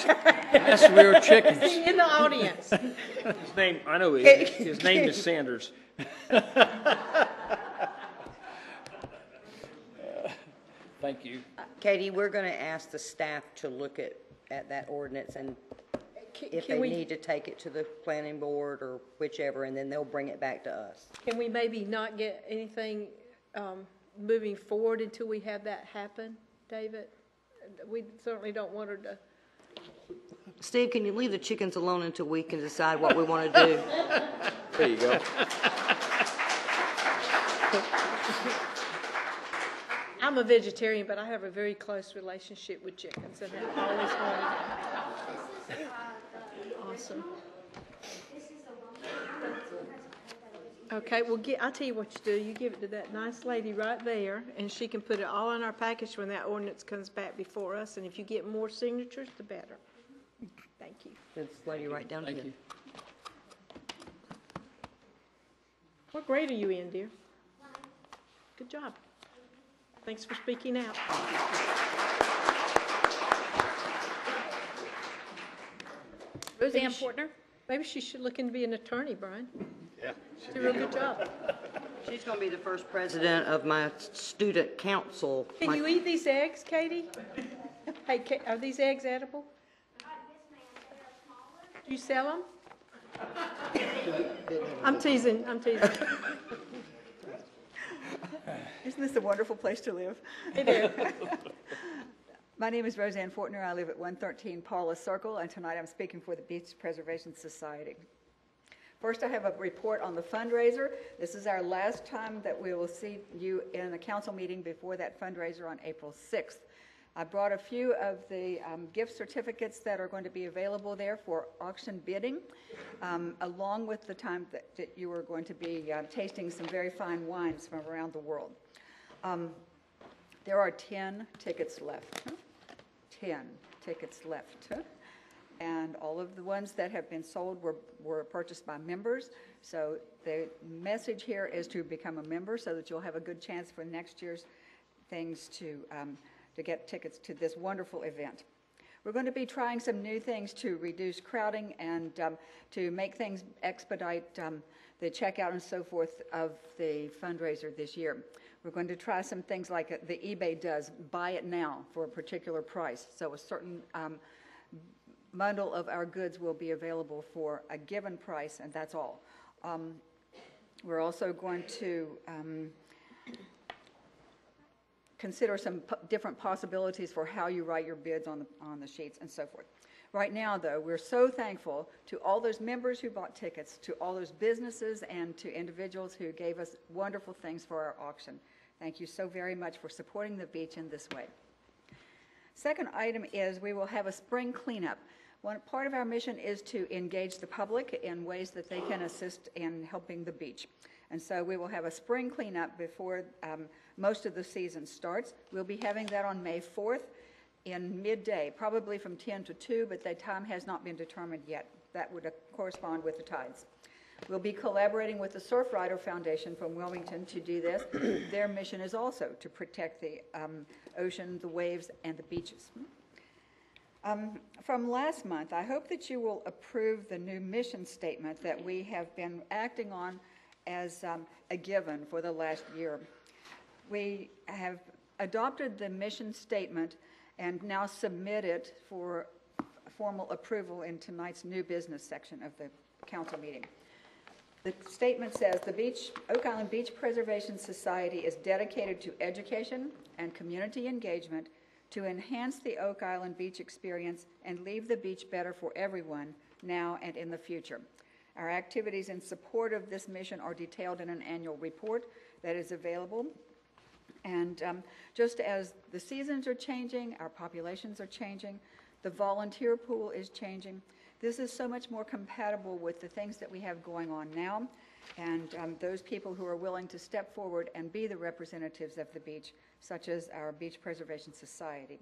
messed with your chickens. In the audience. His name, I know his name is Sanders. Thank you. Katie, we're going to ask the staff to look at at that ordinance and if Can they we- need to take it to the planning board or whichever, and then they'll bring it back to us. Can we maybe not get anything moving forward until we have that happen, David? We certainly don't want her to. Steve, can you leave the chickens alone until we can decide what we want to do? There you go. I'm a vegetarian, but I have a very close relationship with chickens, and I always wanted. Awesome. Okay, well, I'll tell you what you do. You give it to that nice lady right there, and she can put it all in our package when that ordinance comes back before us. And if you get more signatures, the better. Thank you. This lady right down here. What grade are you in, dear? Good job. Thanks for speaking out. Roseanne Fortner? Maybe she should look into being an attorney, Brian. Yeah. Did a real good job. She's going to be the first president of my student council. Can you eat these eggs, Katie? Hey, are these eggs edible? Do you sell them? I'm teasing. Isn't this a wonderful place to live? It is. My name is Roseanne Fortner. I live at 113 Paula Circle, and tonight I'm speaking for the Beach Preservation Society. First, I have a report on the fundraiser. This is our last time that we will see you in a council meeting before that fundraiser on April 6th. I brought a few of the gift certificates that are going to be available there for auction bidding, along with the time that you are going to be tasting some very fine wines from around the world. There are 10 tickets left. 10 tickets left. And all of the ones that have been sold were purchased by members. So the message here is to become a member so that you'll have a good chance for next year's things to get tickets to this wonderful event. We're going to be trying some new things to reduce crowding and to make things expedite the checkout and so forth of the fundraiser this year. We're going to try some things like the eBay does, buy it now for a particular price. So a certain bundle of our goods will be available for a given price, and that's all. We're also going to consider some different possibilities for how you write your bids on the sheets and so forth. Right now, though, we're so thankful to all those members who bought tickets, to all those businesses, and to individuals who gave us wonderful things for our auction. Thank you so very much for supporting the beach in this way. Second item is we will have a spring cleanup. One part of our mission is to engage the public in ways that they can assist in helping the beach. And so we will have a spring cleanup before most of the season starts. We'll be having that on May 4th in midday, probably from 10 to 2, but the time has not been determined yet. That would correspond with the tides. We'll be collaborating with the Surfrider Foundation from Wilmington to do this. Their mission is also to protect the ocean, the waves, and the beaches. From last month, I hope that you will approve the new mission statement that we have been acting on as a given for the last year. We have adopted the mission statement and now submit it for formal approval in tonight's new business section of the council meeting. The statement says, the Oak Island Beach Preservation Society is dedicated to education and community engagement to enhance the Oak Island beach experience and leave the beach better for everyone now and in the future. Our activities in support of this mission are detailed in an annual report that is available. And just as the seasons are changing, our populations are changing, the volunteer pool is changing, this is so much more compatible with the things that we have going on now and those people who are willing to step forward and be the representatives of the beach, such as our Beach Preservation Society.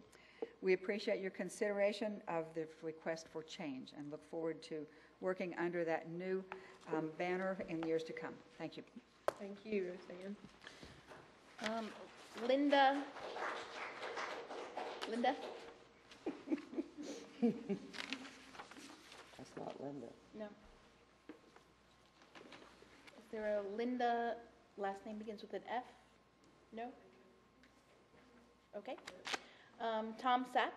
We appreciate your consideration of the request for change and look forward to working under that new banner in years to come. Thank you. Thank you, Roseanne. Linda? That's not Linda. No. Is there a Linda, last name begins with an F? No? Okay. Tom Sapp?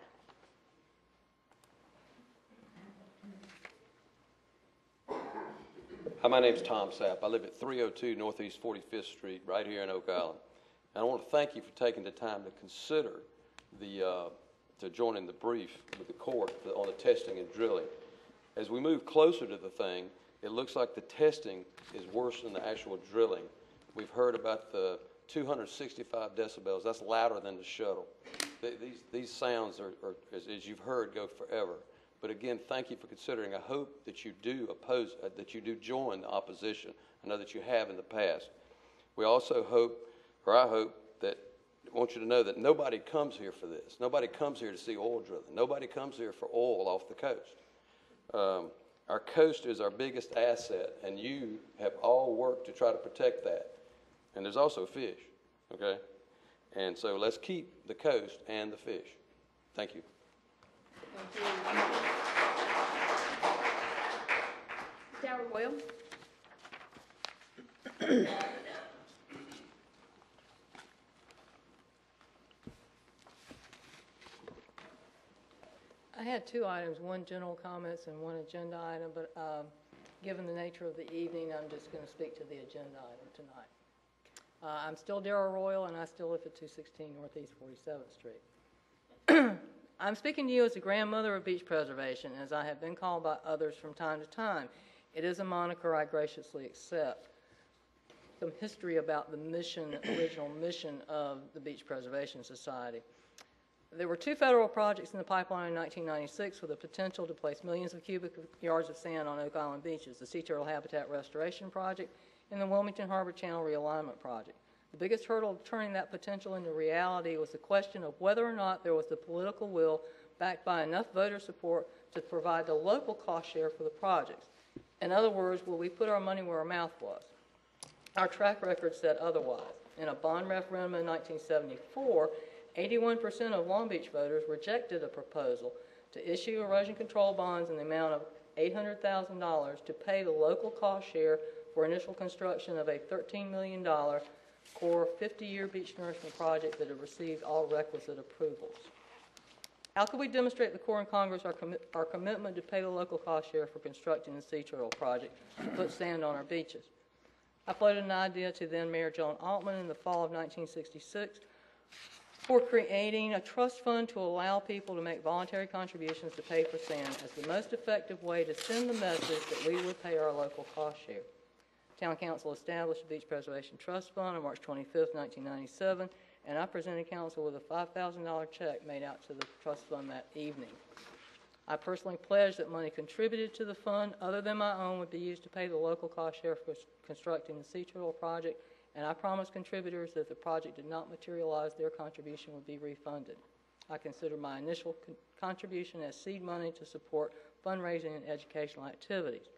My name's Tom Sapp. I live at 302 Northeast 45th Street, right here in Oak Island. And I want to thank you for taking the time to consider to join in the brief with the court on the testing and drilling. As we move closer to the thing, it looks like the testing is worse than the actual drilling. We've heard about the 265 decibels. That's louder than the shuttle. These sounds are as you've heard, go forever. But again, thank you for considering. I hope that you do that you do join the opposition. I know that you have in the past. We also hope, or I hope, that I want you to know that nobody comes here for this. Nobody comes here to see oil drilling. Nobody comes here for oil off the coast. Our coast is our biggest asset, and you have all worked to try to protect that. And there's also fish, okay? And so let's keep the coast and the fish. Thank you. Darrell Royal. I had two items, one general comments and one agenda item, but given the nature of the evening, I'm just going to speak to the agenda item tonight. I'm still Darrell Royal, and I still live at 216 Northeast 47th Street. I'm speaking to you as a grandmother of beach preservation, as I have been called by others from time to time. It is a moniker I graciously accept. Some history about the original mission of the Beach Preservation Society. There were two federal projects in the pipeline in 1996 with the potential to place millions of cubic yards of sand on Oak Island beaches, the Sea Turtle Habitat Restoration Project and the Wilmington Harbor Channel Realignment Project. The biggest hurdle of turning that potential into reality was the question of whether or not there was the political will backed by enough voter support to provide the local cost share for the projects. In other words, will we put our money where our mouth was? Our track record said otherwise. In a bond referendum in 1974, 81% of Long Beach voters rejected a proposal to issue erosion control bonds in the amount of $800,000 to pay the local cost share for initial construction of a $13 million core 50-year beach nourishment project that had received all requisite approvals. How could we demonstrate to the Corps and Congress our commitment to pay the local cost share for constructing the Sea Turtle project to put sand on our beaches? I floated an idea to then Mayor John Altman in the fall of 1966 for creating a trust fund to allow people to make voluntary contributions to pay for sand as the most effective way to send the message that we would pay our local cost share. Town Council established the Beach Preservation Trust Fund on March 25, 1997, and I presented Council with a $5,000 check made out to the trust fund that evening. I personally pledged that money contributed to the fund, other than my own, would be used to pay the local cost share for constructing the Sea Turtle project, and I promised contributors that if the project did not materialize, their contribution would be refunded. I consider my initial contribution as seed money to support fundraising and educational activities.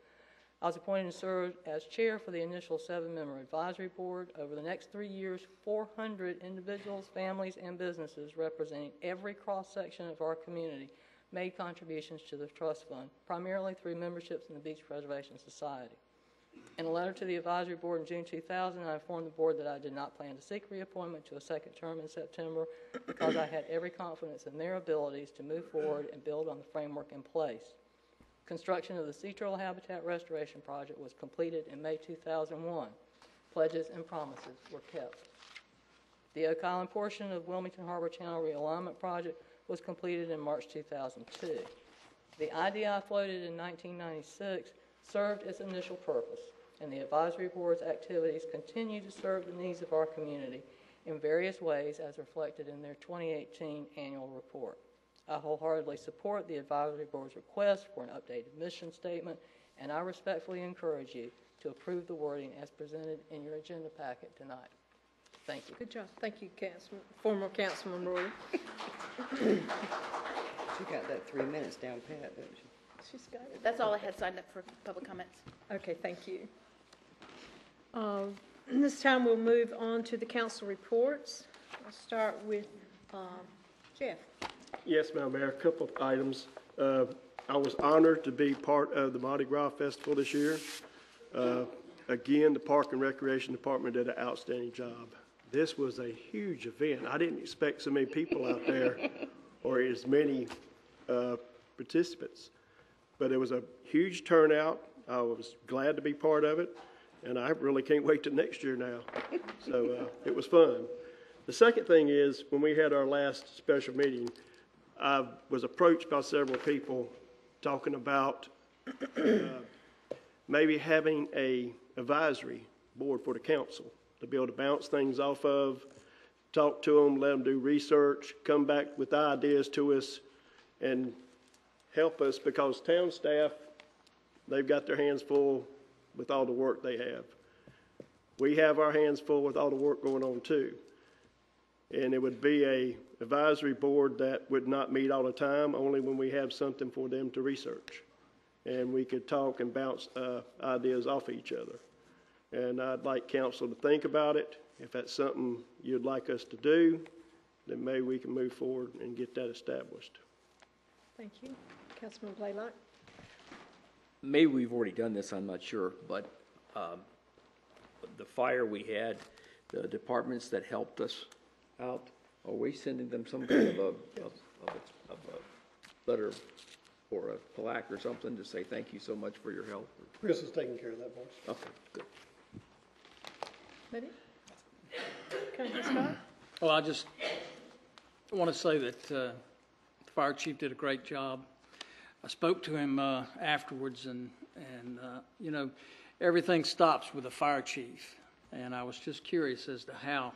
I was appointed to serve as chair for the initial 7-member advisory board. Over the next 3 years, 400 individuals, families, and businesses representing every cross-section of our community made contributions to the trust fund, primarily through memberships in the Beach Preservation Society. In a letter to the advisory board in June 2000, I informed the board that I did not plan to seek reappointment to a second term in September because I had every confidence in their abilities to move forward and build on the framework in place. Construction of the Sea Turtle Habitat Restoration Project was completed in May 2001. Pledges and promises were kept. The Oak Island portion of Wilmington Harbor Channel Realignment Project was completed in March 2002. The idea I floated in 1996 served its initial purpose, and the advisory board's activities continue to serve the needs of our community in various ways as reflected in their 2018 annual report. I wholeheartedly support the advisory board's request for an updated mission statement, and I respectfully encourage you to approve the wording as presented in your agenda packet tonight. Thank you. Good job. Thank you, former Councilman Roy. She got that 3 minutes down pat, didn't she? She's got it. That's all I had signed up for public comments. Okay, thank you. This time we'll move on to the council reports. I'll start with Jeff. Yes, Madam Mayor, a couple of items. I was honored to be part of the Mardi Gras Festival this year. Again, the Park and Recreation Department did an outstanding job. This was a huge event. I didn't expect so many people out there or as many participants. But it was a huge turnout. I was glad to be part of it, and I really can't wait till next year now. So it was fun. The second thing is, when we had our last special meeting, I was approached by several people talking about maybe having a advisory board for the council to be able to bounce things off of, talk to them, let them do research, come back with ideas to us, and help us, because town staff, they've got their hands full with all the work they have. We have our hands full with all the work going on too. And it would be a advisory board that would not meet all the time, only when we have something for them to research. And we could talk and bounce ideas off each other. And I'd like council to think about it. If that's something you'd like us to do, then maybe we can move forward and get that established. Thank you. Councilman Blaylock? Maybe we've already done this, I'm not sure, but the fire we had, the departments that helped us out, are we sending them some kind of a letter or a plaque or something to say thank you so much for your help? Chris is taking care of that, boss. Okay, good. Ready? Councilman Scott? Well, I just want to say that the fire chief did a great job. I spoke to him afterwards, and you know, everything stops with the fire chief. And I was just curious as to how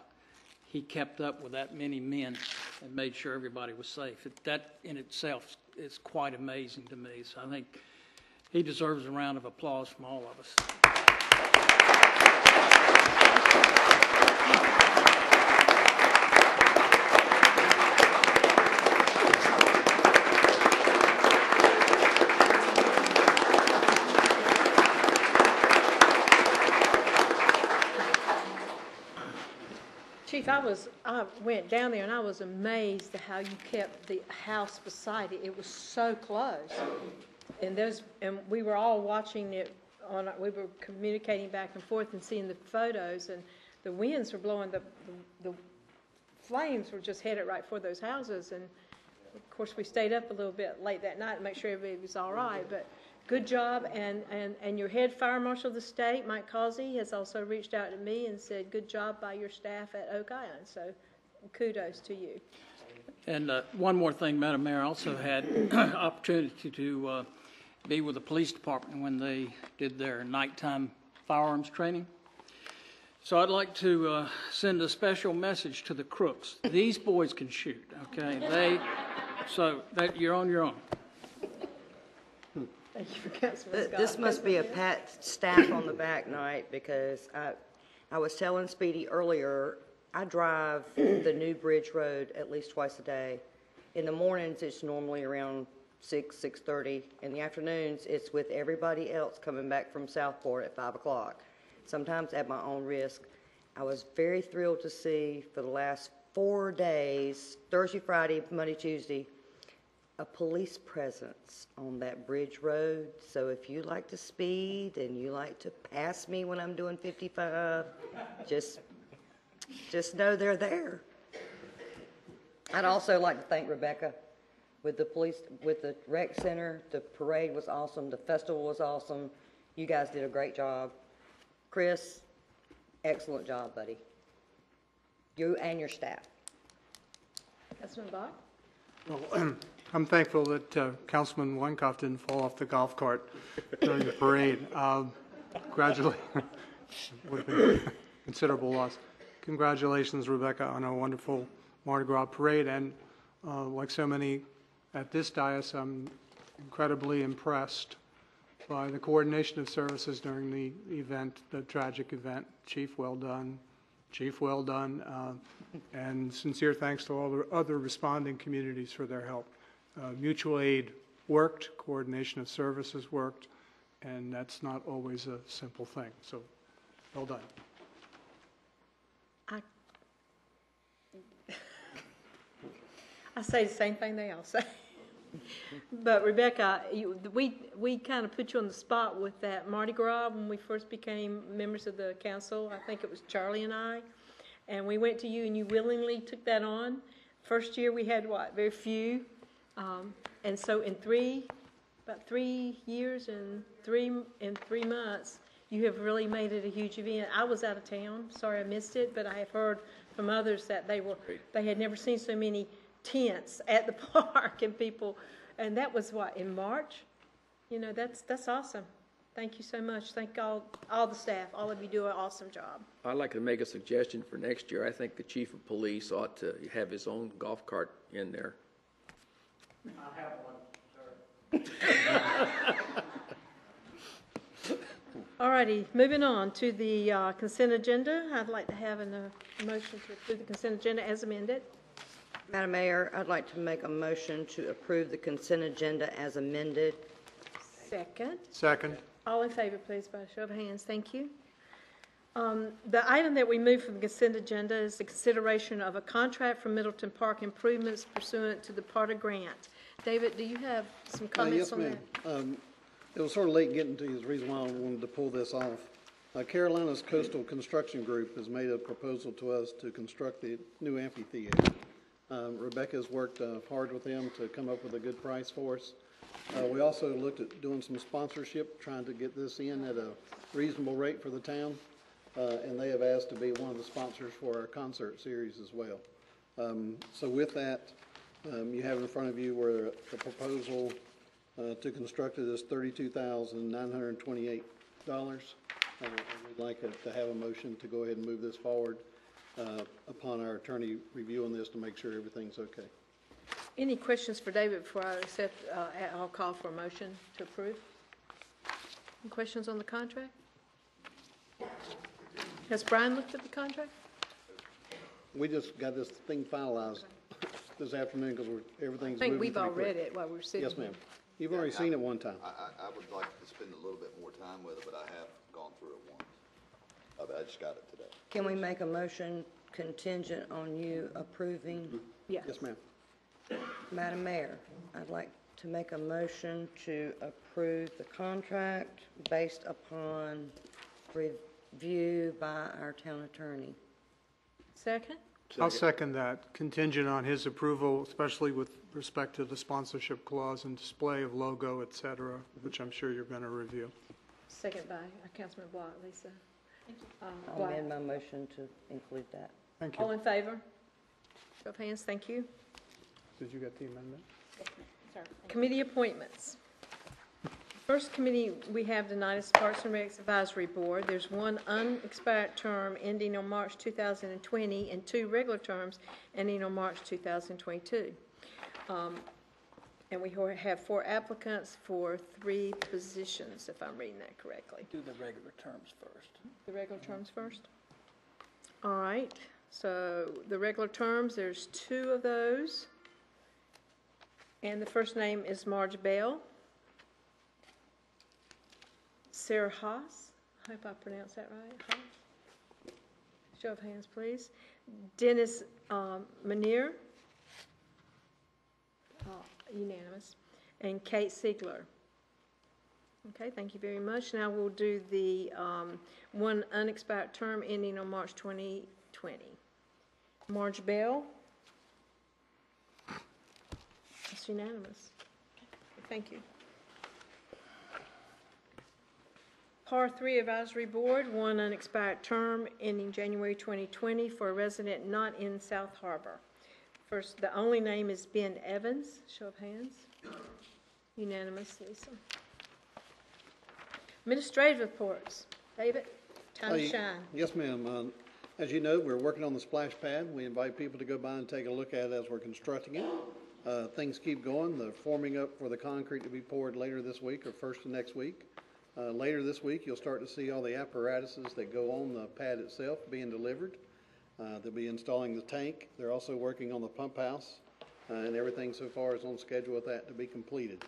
he kept up with that many men and made sure everybody was safe. That in itself is quite amazing to me. So I think he deserves a round of applause from all of us. Chief, I went down there and I was amazed at how you kept the house beside it. It was so close. And we were all watching it we were communicating back and forth and seeing the photos, and the winds were blowing, the flames were just headed right for those houses. And of course we stayed up a little bit late that night to make sure everybody was all right. But good job, and your head fire marshal of the state, Mike Causey, has also reached out to me and said good job by your staff at Oak Island. So kudos to you. And one more thing, Madam Mayor, I also had opportunity to be with the police department when they did their nighttime firearms training. So I'd like to send a special message to the crooks. These boys can shoot, okay? You're on your own. Thank you for Councilman Scott. This must be a pat staff on the back night, because I was telling Speedy earlier, I drive the new Bridge Road at least twice a day. In the mornings, it's normally around 6:30. In the afternoons, it's with everybody else coming back from Southport at 5 o'clock, sometimes at my own risk. I was very thrilled to see for the last 4 days, Thursday, Friday, Monday, Tuesday, a police presence on that Bridge Road. So if you like to speed and you like to pass me when I'm doing 55, just know they're there. I'd also like to thank Rebecca with the police, with the rec center. The parade was awesome. The festival was awesome. You guys did a great job. Chris, excellent job, buddy. You and your staff. Councilman Bach? Well, I'm thankful that Councilman Weinkauf didn't fall off the golf cart during the parade. Congratulations. Would have been a considerable loss. Congratulations, Rebecca, on a wonderful Mardi Gras parade. And like so many at this dais, I'm incredibly impressed by the coordination of services during the event, the tragic event. Chief, well done. Chief, well done. And sincere thanks to all the other responding communities for their help. Mutual aid worked, coordination of services worked, and that's not always a simple thing. So, well done. I say the same thing they all say. But Rebecca, we kind of put you on the spot with that Mardi Gras when we first became members of the council. I think it was Charlie and I. And we went to you and you willingly took that on. First year we had very few. And so in about 3 years and three months, you have really made it a huge event. I was out of town, sorry I missed it, but I have heard from others that they had never seen so many tents at the park and people, and that was what, in March? You know, that's awesome. Thank you so much. Thank all the staff. All of you do an awesome job. I'd like to make a suggestion for next year. I think the chief of police ought to have his own golf cart in there. I have one, sir. All righty, moving on to the consent agenda. I'd like to have a motion to approve the consent agenda as amended. Madam Mayor, I'd like to make a motion to approve the consent agenda as amended. Second. Second. All in favor, please, by a show of hands. Thank you. The item that we moved from the consent agenda is the consideration of a contract for Middleton Park improvements pursuant to the PARTA grant. David, do you have some comments on that? Yes, ma'am. It was sort of late getting to you, is the reason why I wanted to pull this off. Carolina's Coastal Construction Group has made a proposal to us to construct the new amphitheater. Rebecca's worked hard with them to come up with a good price for us. We also looked at doing some sponsorship, trying to get this in at a reasonable rate for the town, and they have asked to be one of the sponsors for our concert series as well. So with that, you have in front of you where the proposal to construct it is $32,928. We'd like to have a motion to go ahead and move this forward upon our attorney reviewing this to make sure everything's okay. Any questions for David before I accept, I'll call for a motion to approve? Any questions on the contract? Has Brian looked at the contract? We just got this thing finalized this afternoon because everything's I think moving we've all pretty read quick. it while we're sitting Yes, here. ma'am. You've already seen it one time. I would like to spend a little bit more time with it, but I have gone through it once. I just got it today. Can we make a motion contingent on you approving? Yes. Yes, ma'am. Madam Mayor, I'd like to make a motion to approve the contract based upon review by our town attorney. Second? I'll second that, contingent on his approval, especially with respect to the sponsorship clause and display of logo, et cetera, which I'm sure you're going to review. Second by Councilman Block, Lisa. I'll Block. amend my motion to include that. Thank you. All in favor? Show of hands, thank you. Did you get the amendment? Committee appointments. First committee we have tonight is Parks and Recs Advisory Board. There's one unexpired term ending on March 2020 and two regular terms ending on March 2022. And we have 4 applicants for 3 positions, if I'm reading that correctly. Do the regular terms first. The regular terms first? All right, so the regular terms, there's 2 of those. And the first name is Marge Bell. Sarah Haas, I hope I pronounced that right, Haas. Show of hands, please. Dennis Manier, unanimous, and Kate Siegler. Okay, thank you very much. Now we'll do the one unexpired term ending on March 2020. Marge Bell. It's unanimous. Thank you. PAR 3 Advisory Board, one unexpired term ending January 2020 for a resident not in South Harbor. First, the only name is Ben Evans. Show of hands. Unanimous, Lisa. Administrative reports. David, time to shine. Yes, ma'am. As you know, we're working on the splash pad. We invite people to go by and take a look at it as we're constructing it. Things keep going. The forming up for the concrete to be poured later this week or first of next week. Later this week, you'll start to see all the apparatuses that go on the pad itself being delivered. They'll be installing the tank. They're also working on the pump house, and everything so far is on schedule with that to be completed.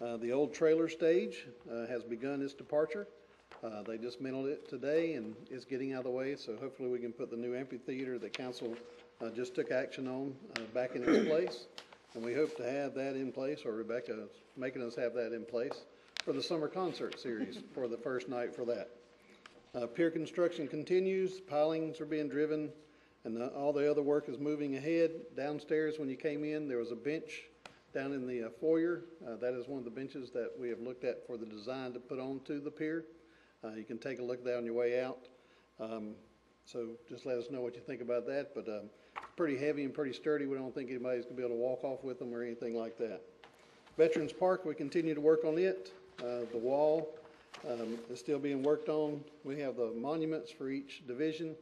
The old trailer stage has begun its departure. They dismantled it today and it's getting out of the way, so hopefully we can put the new amphitheater that council just took action on back in its place. And we hope to have that in place, or Rebecca is making us have that in place, for the summer concert series for the first night for that. Pier construction continues, pilings are being driven, and all the other work is moving ahead. Downstairs when you came in, there was a bench down in the foyer. That is one of the benches that we have looked at for the design to put onto the pier. You can take a look at that on your way out. So just let us know what you think about that, but pretty heavy and pretty sturdy. We don't think anybody's going to be able to walk off with them or anything like that. Veterans Park, we continue to work on it. The wall is still being worked on. We have the monuments for each division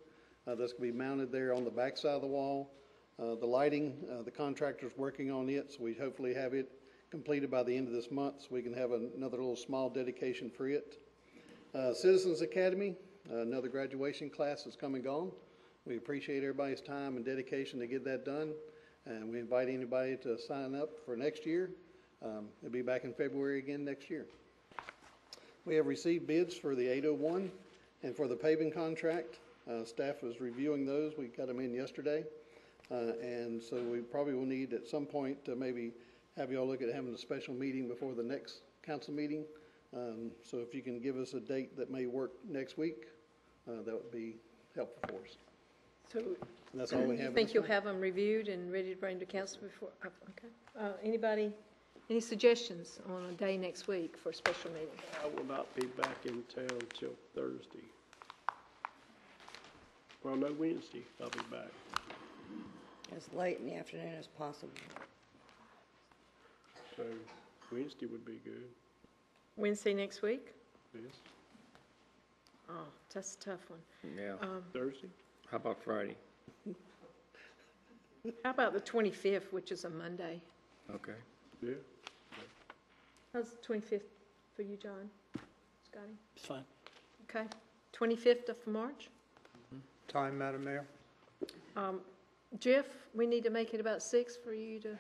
that's going to be mounted there on the back side of the wall. The lighting, the contractor's working on it, so we hopefully have it completed by the end of this month so we can have another little small dedication for it. Citizens Academy, another graduation class has come and gone. We appreciate everybody's time and dedication to get that done, and we invite anybody to sign up for next year. It'll be back in February again next year. We have received bids for the 801 and for the paving contract. Staff was reviewing those. We got them in yesterday. And so we probably will need at some point to maybe have you all look at having a special meeting before the next council meeting. So if you can give us a date that may work next week, that would be helpful for us. So And that's all we have. you think you'll have them reviewed and ready to bring to council before? Okay. Anybody, any suggestions on a day next week for a special meeting? I will not be back in town until Thursday. Well, no, Wednesday I'll be back. As late in the afternoon as possible. So Wednesday would be good. Wednesday next week? Yes. Oh, that's a tough one. Yeah. Thursday? How about Friday? How about the 25th, which is a Monday? Okay. Yeah. How's the 25th for you, John? Scotty? It's fine. Okay. 25th of March? Time, Madam Mayor? Jeff, we need to make it about 6 for you to,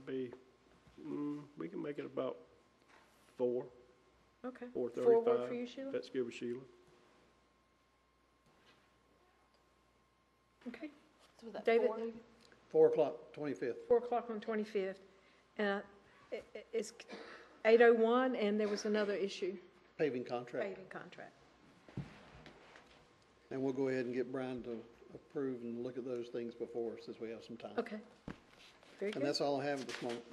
We can make it about 4, okay. 4:35. 4 work for you, Sheila? That's good with Sheila. Okay. So was that David? 4? 4 o'clock, 25th. 4 o'clock on 25th. It's 801, and there was another issue, Paving contract. paving contract. And we'll go ahead and get Brian to approve and look at those things before us as we have some time. Okay. Very And good. that's all I have this moment.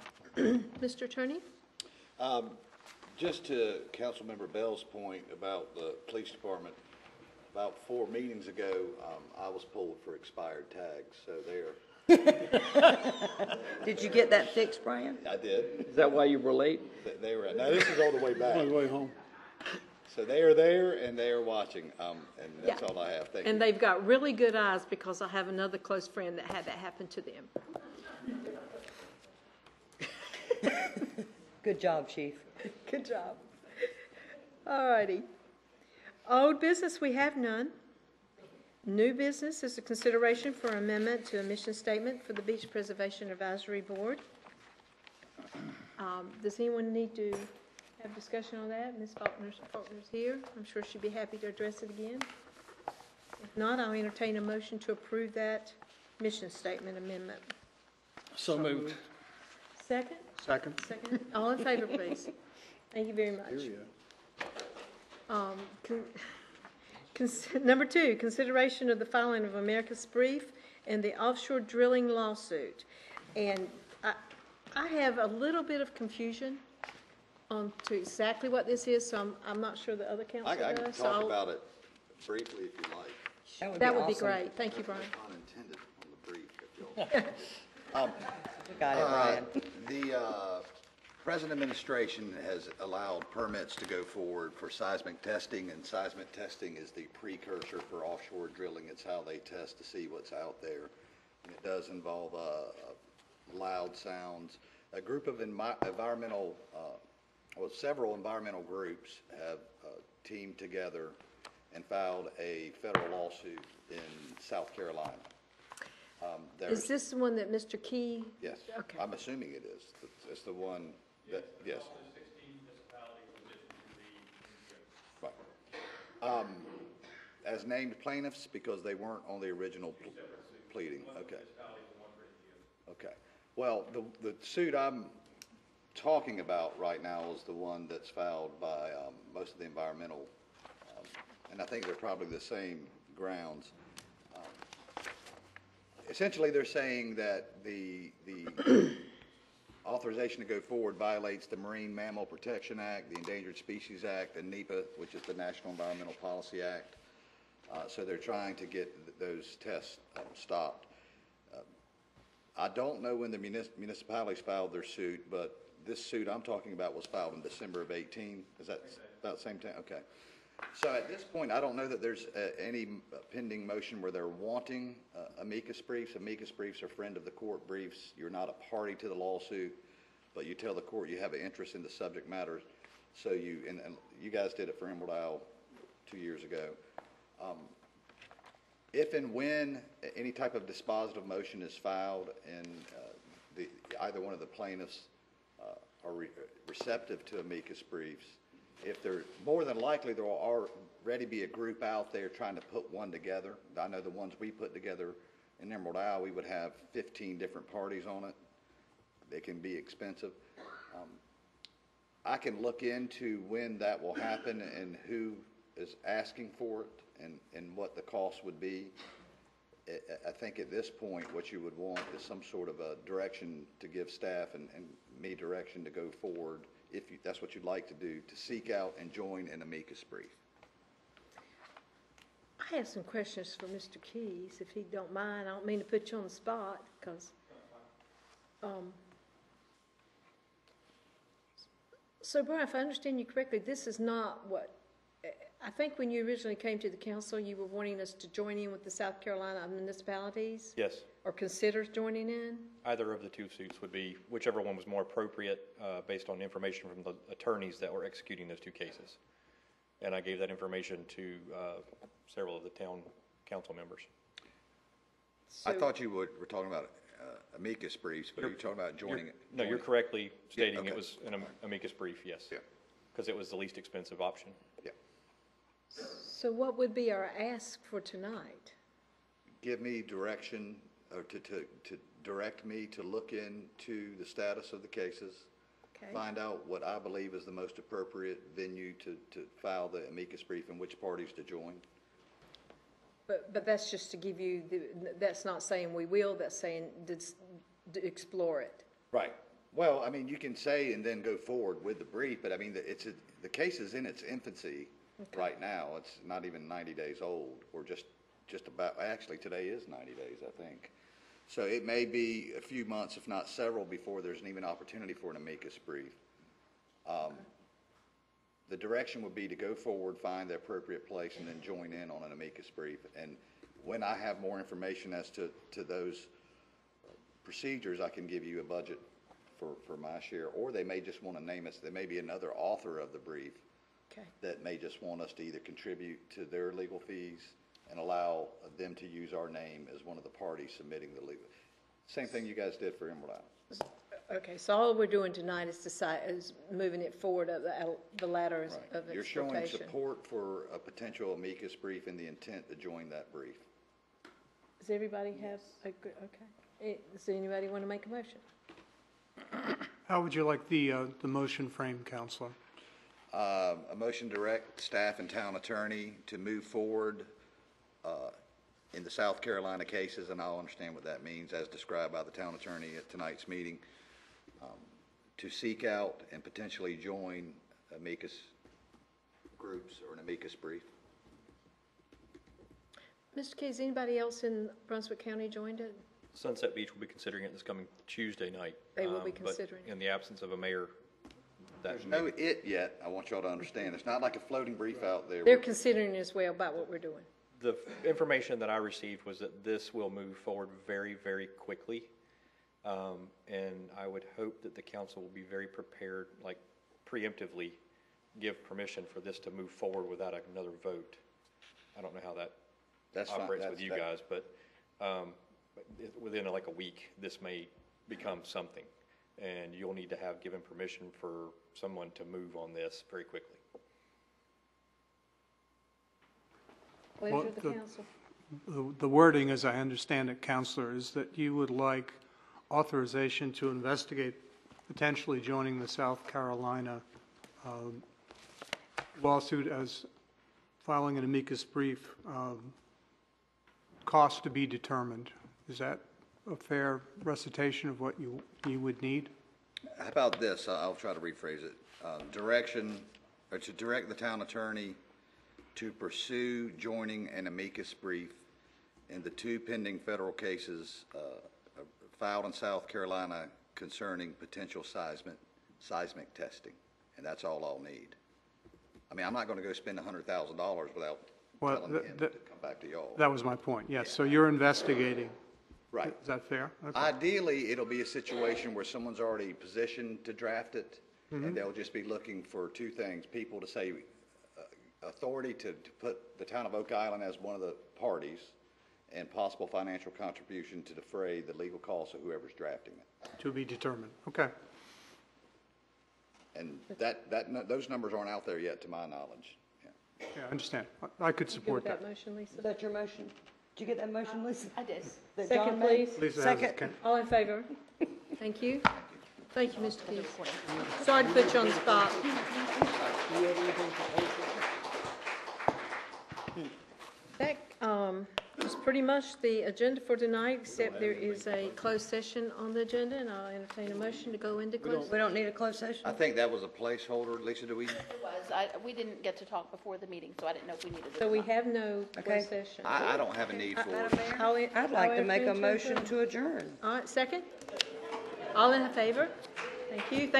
Mr. Attorney? Just to Councilmember Bell's point about the police department, about 4 meetings ago, I was pulled for expired tags, so Did you get that fixed, Brian? I did. Is that why you were late? They were, no, this is all the way back. On the way home. So they are there and they are watching, and that's Yeah. all I have. Thank you. And they've got really good eyes because I have another close friend that had that happen to them. Good job, Chief. Good job. All righty. Old business, we have none. New business is a consideration for amendment to a mission statement for the Beach Preservation Advisory Board. Does anyone need to have discussion on that? Ms. Faulkner's here. I'm sure she'd be happy to address it again. If not, I'll entertain a motion to approve that mission statement amendment. So moved. Second? Second. Second. All in favor, please. Thank you very much. Number 2, consideration of the filing of America's Brief and the offshore drilling lawsuit. And I have a little bit of confusion on to exactly what this is, so I'm not sure the other council I can does. talk about it briefly if you like. That would be great. Thank you, Brian. Pun intended on the brief, if you'll. Got it, Brian. The present administration has allowed permits to go forward for seismic testing, and seismic testing is the precursor for offshore drilling. It's how they test to see what's out there. And it does involve loud sounds. A group of several environmental groups have teamed together and filed a federal lawsuit in South Carolina. Is this the one that Mr. Key? Yes. Okay. I'm assuming it is. It's the one that, yes. Right. As named plaintiffs because they weren't on the original pleading. Okay. Okay. Well, the suit I'm talking about right now is the one that's filed by most of the environmental, and I think they're probably the same grounds. Essentially, they're saying that the authorization to go forward violates the Marine Mammal Protection Act, the Endangered Species Act, and NEPA, which is the National Environmental Policy Act. So they're trying to get those tests stopped. I don't know when the municipalities filed their suit, but this suit I'm talking about was filed in December of 18. Is that about the same time? Okay. So at this point, I don't know that there's any pending motion where they're wanting amicus briefs. Amicus briefs are friend of the court briefs. You're not a party to the lawsuit, but you tell the court you have an interest in the subject matter. So and you guys did it for Emerald Isle 2 years ago. If and when any type of dispositive motion is filed and either one of the plaintiffs are receptive to amicus briefs, if they're more than likely, there will already be a group out there trying to put one together. I know the ones we put together in Emerald Isle, we would have 15 different parties on it. They can be expensive. I can look into when that will happen and who is asking for it and what the cost would be. I think at this point, what you would want is some sort of a direction to give staff and me direction to go forward, if that's what you'd like to do, to seek out and join an amicus brief. I have some questions for Mr. Keys, if he don't mind. I don't mean to put you on the spot, because, so Brian, if I understand you correctly, this is not what, I think when you originally came to the council, you were wanting us to join in with the South Carolina municipalities? Yes. Or consider joining in? Either of the two suits would be, whichever one was more appropriate based on information from the attorneys that were executing those two cases. And I gave that information to several of the town council members. I thought you were talking about amicus briefs, but you're talking about joining it. No, you're correctly stating okay. It was an amicus brief, yes. Yeah. Because it was the least expensive option. Yeah. So what would be our ask for tonight? Give me direction, or to direct me to look into the status of the cases. Okay. Find out what I believe is the most appropriate venue to file the amicus brief and which parties to join. But that's just to give you, that's not saying we will, that's saying to explore it. Right. Well, I mean, you can say and then go forward with the brief, but I mean, the case is in its infancy right now. It's not even 90 days old. We're just about, actually today is 90 days, I think. So it may be a few months, if not several, before there's an even opportunity for an amicus brief. The direction would be to go forward, find the appropriate place, and then join in on an amicus brief. And when I have more information as to those procedures, I can give you a budget for my share. Or they may just want to name us. There may be another author of the brief that may just want us to either contribute to their legal fees and allow them to use our name as one of the parties submitting the legal. Same thing you guys did for Emerald Isle. Okay, so all we're doing tonight is moving it forward up the ladder of its You're showing location. support for a potential amicus brief and the intent to join that brief. Does everybody have a good, okay. Does anybody want to make a motion? How would you like the motion framed, Counselor? A motion to direct staff and town attorney to move forward in the South Carolina cases, and I'll understand what that means as described by the town attorney at tonight's meeting, to seek out and potentially join amicus groups or an amicus brief. Mr. Keys, anybody else in Brunswick County joined it? Sunset Beach will be considering it this coming Tuesday night. They will be considering but in the absence of a mayor, There's no it yet, I want y'all to understand. It's not like a floating brief out there. They're considering as well about what we're doing. The information that I received was that this will move forward very, very quickly. And I would hope that the council will be very prepared, like preemptively give permission for this to move forward without another vote. I don't know how that operates with you guys, but within like a week, this may become something. And you'll need to have given permission for someone to move on this very quickly. Pleasure of the council. The wording, as I understand it, Counselor, is that you would like authorization to investigate potentially joining the South Carolina lawsuit as filing an amicus brief, cost to be determined. Is that a fair recitation of what you would need? How about this? I'll try to rephrase it. To direct the town attorney to pursue joining an amicus brief in the 2 pending federal cases filed in South Carolina concerning potential seismic testing. And that's all I'll need. I mean, I'm not going to go spend $100,000 without telling him to come back to y'all. That was my point, yes. So you're investigating. Right. Is that fair? Okay. Ideally, it'll be a situation where someone's already positioned to draft it, and they'll just be looking for 2 things: people to say authority to put the town of Oak Island as one of the parties, and possible financial contribution to defray the legal costs of whoever's drafting it. To be determined. Okay. And those numbers aren't out there yet, to my knowledge. Yeah, I understand. I could support Good with that. that motion, Lisa? Is that your motion? Did you get that motion, Lisa? I did. That Second, John made? please. Lisa has Second. it. Okay. All in favor? Thank you. Thank you, Mr. Keith. Sorry to put you on the spot. That is pretty much the agenda for tonight, except there is a closed session on the agenda, and I'll entertain a motion to go into closed. We don't need a closed session? I think that was a placeholder. Lisa, do we? It was. We didn't get to talk before the meeting, so I didn't know if we needed it. So we have no closed session. I don't have a need for it. I'd like to make a motion to adjourn. All right, second? All in favor? Thank you.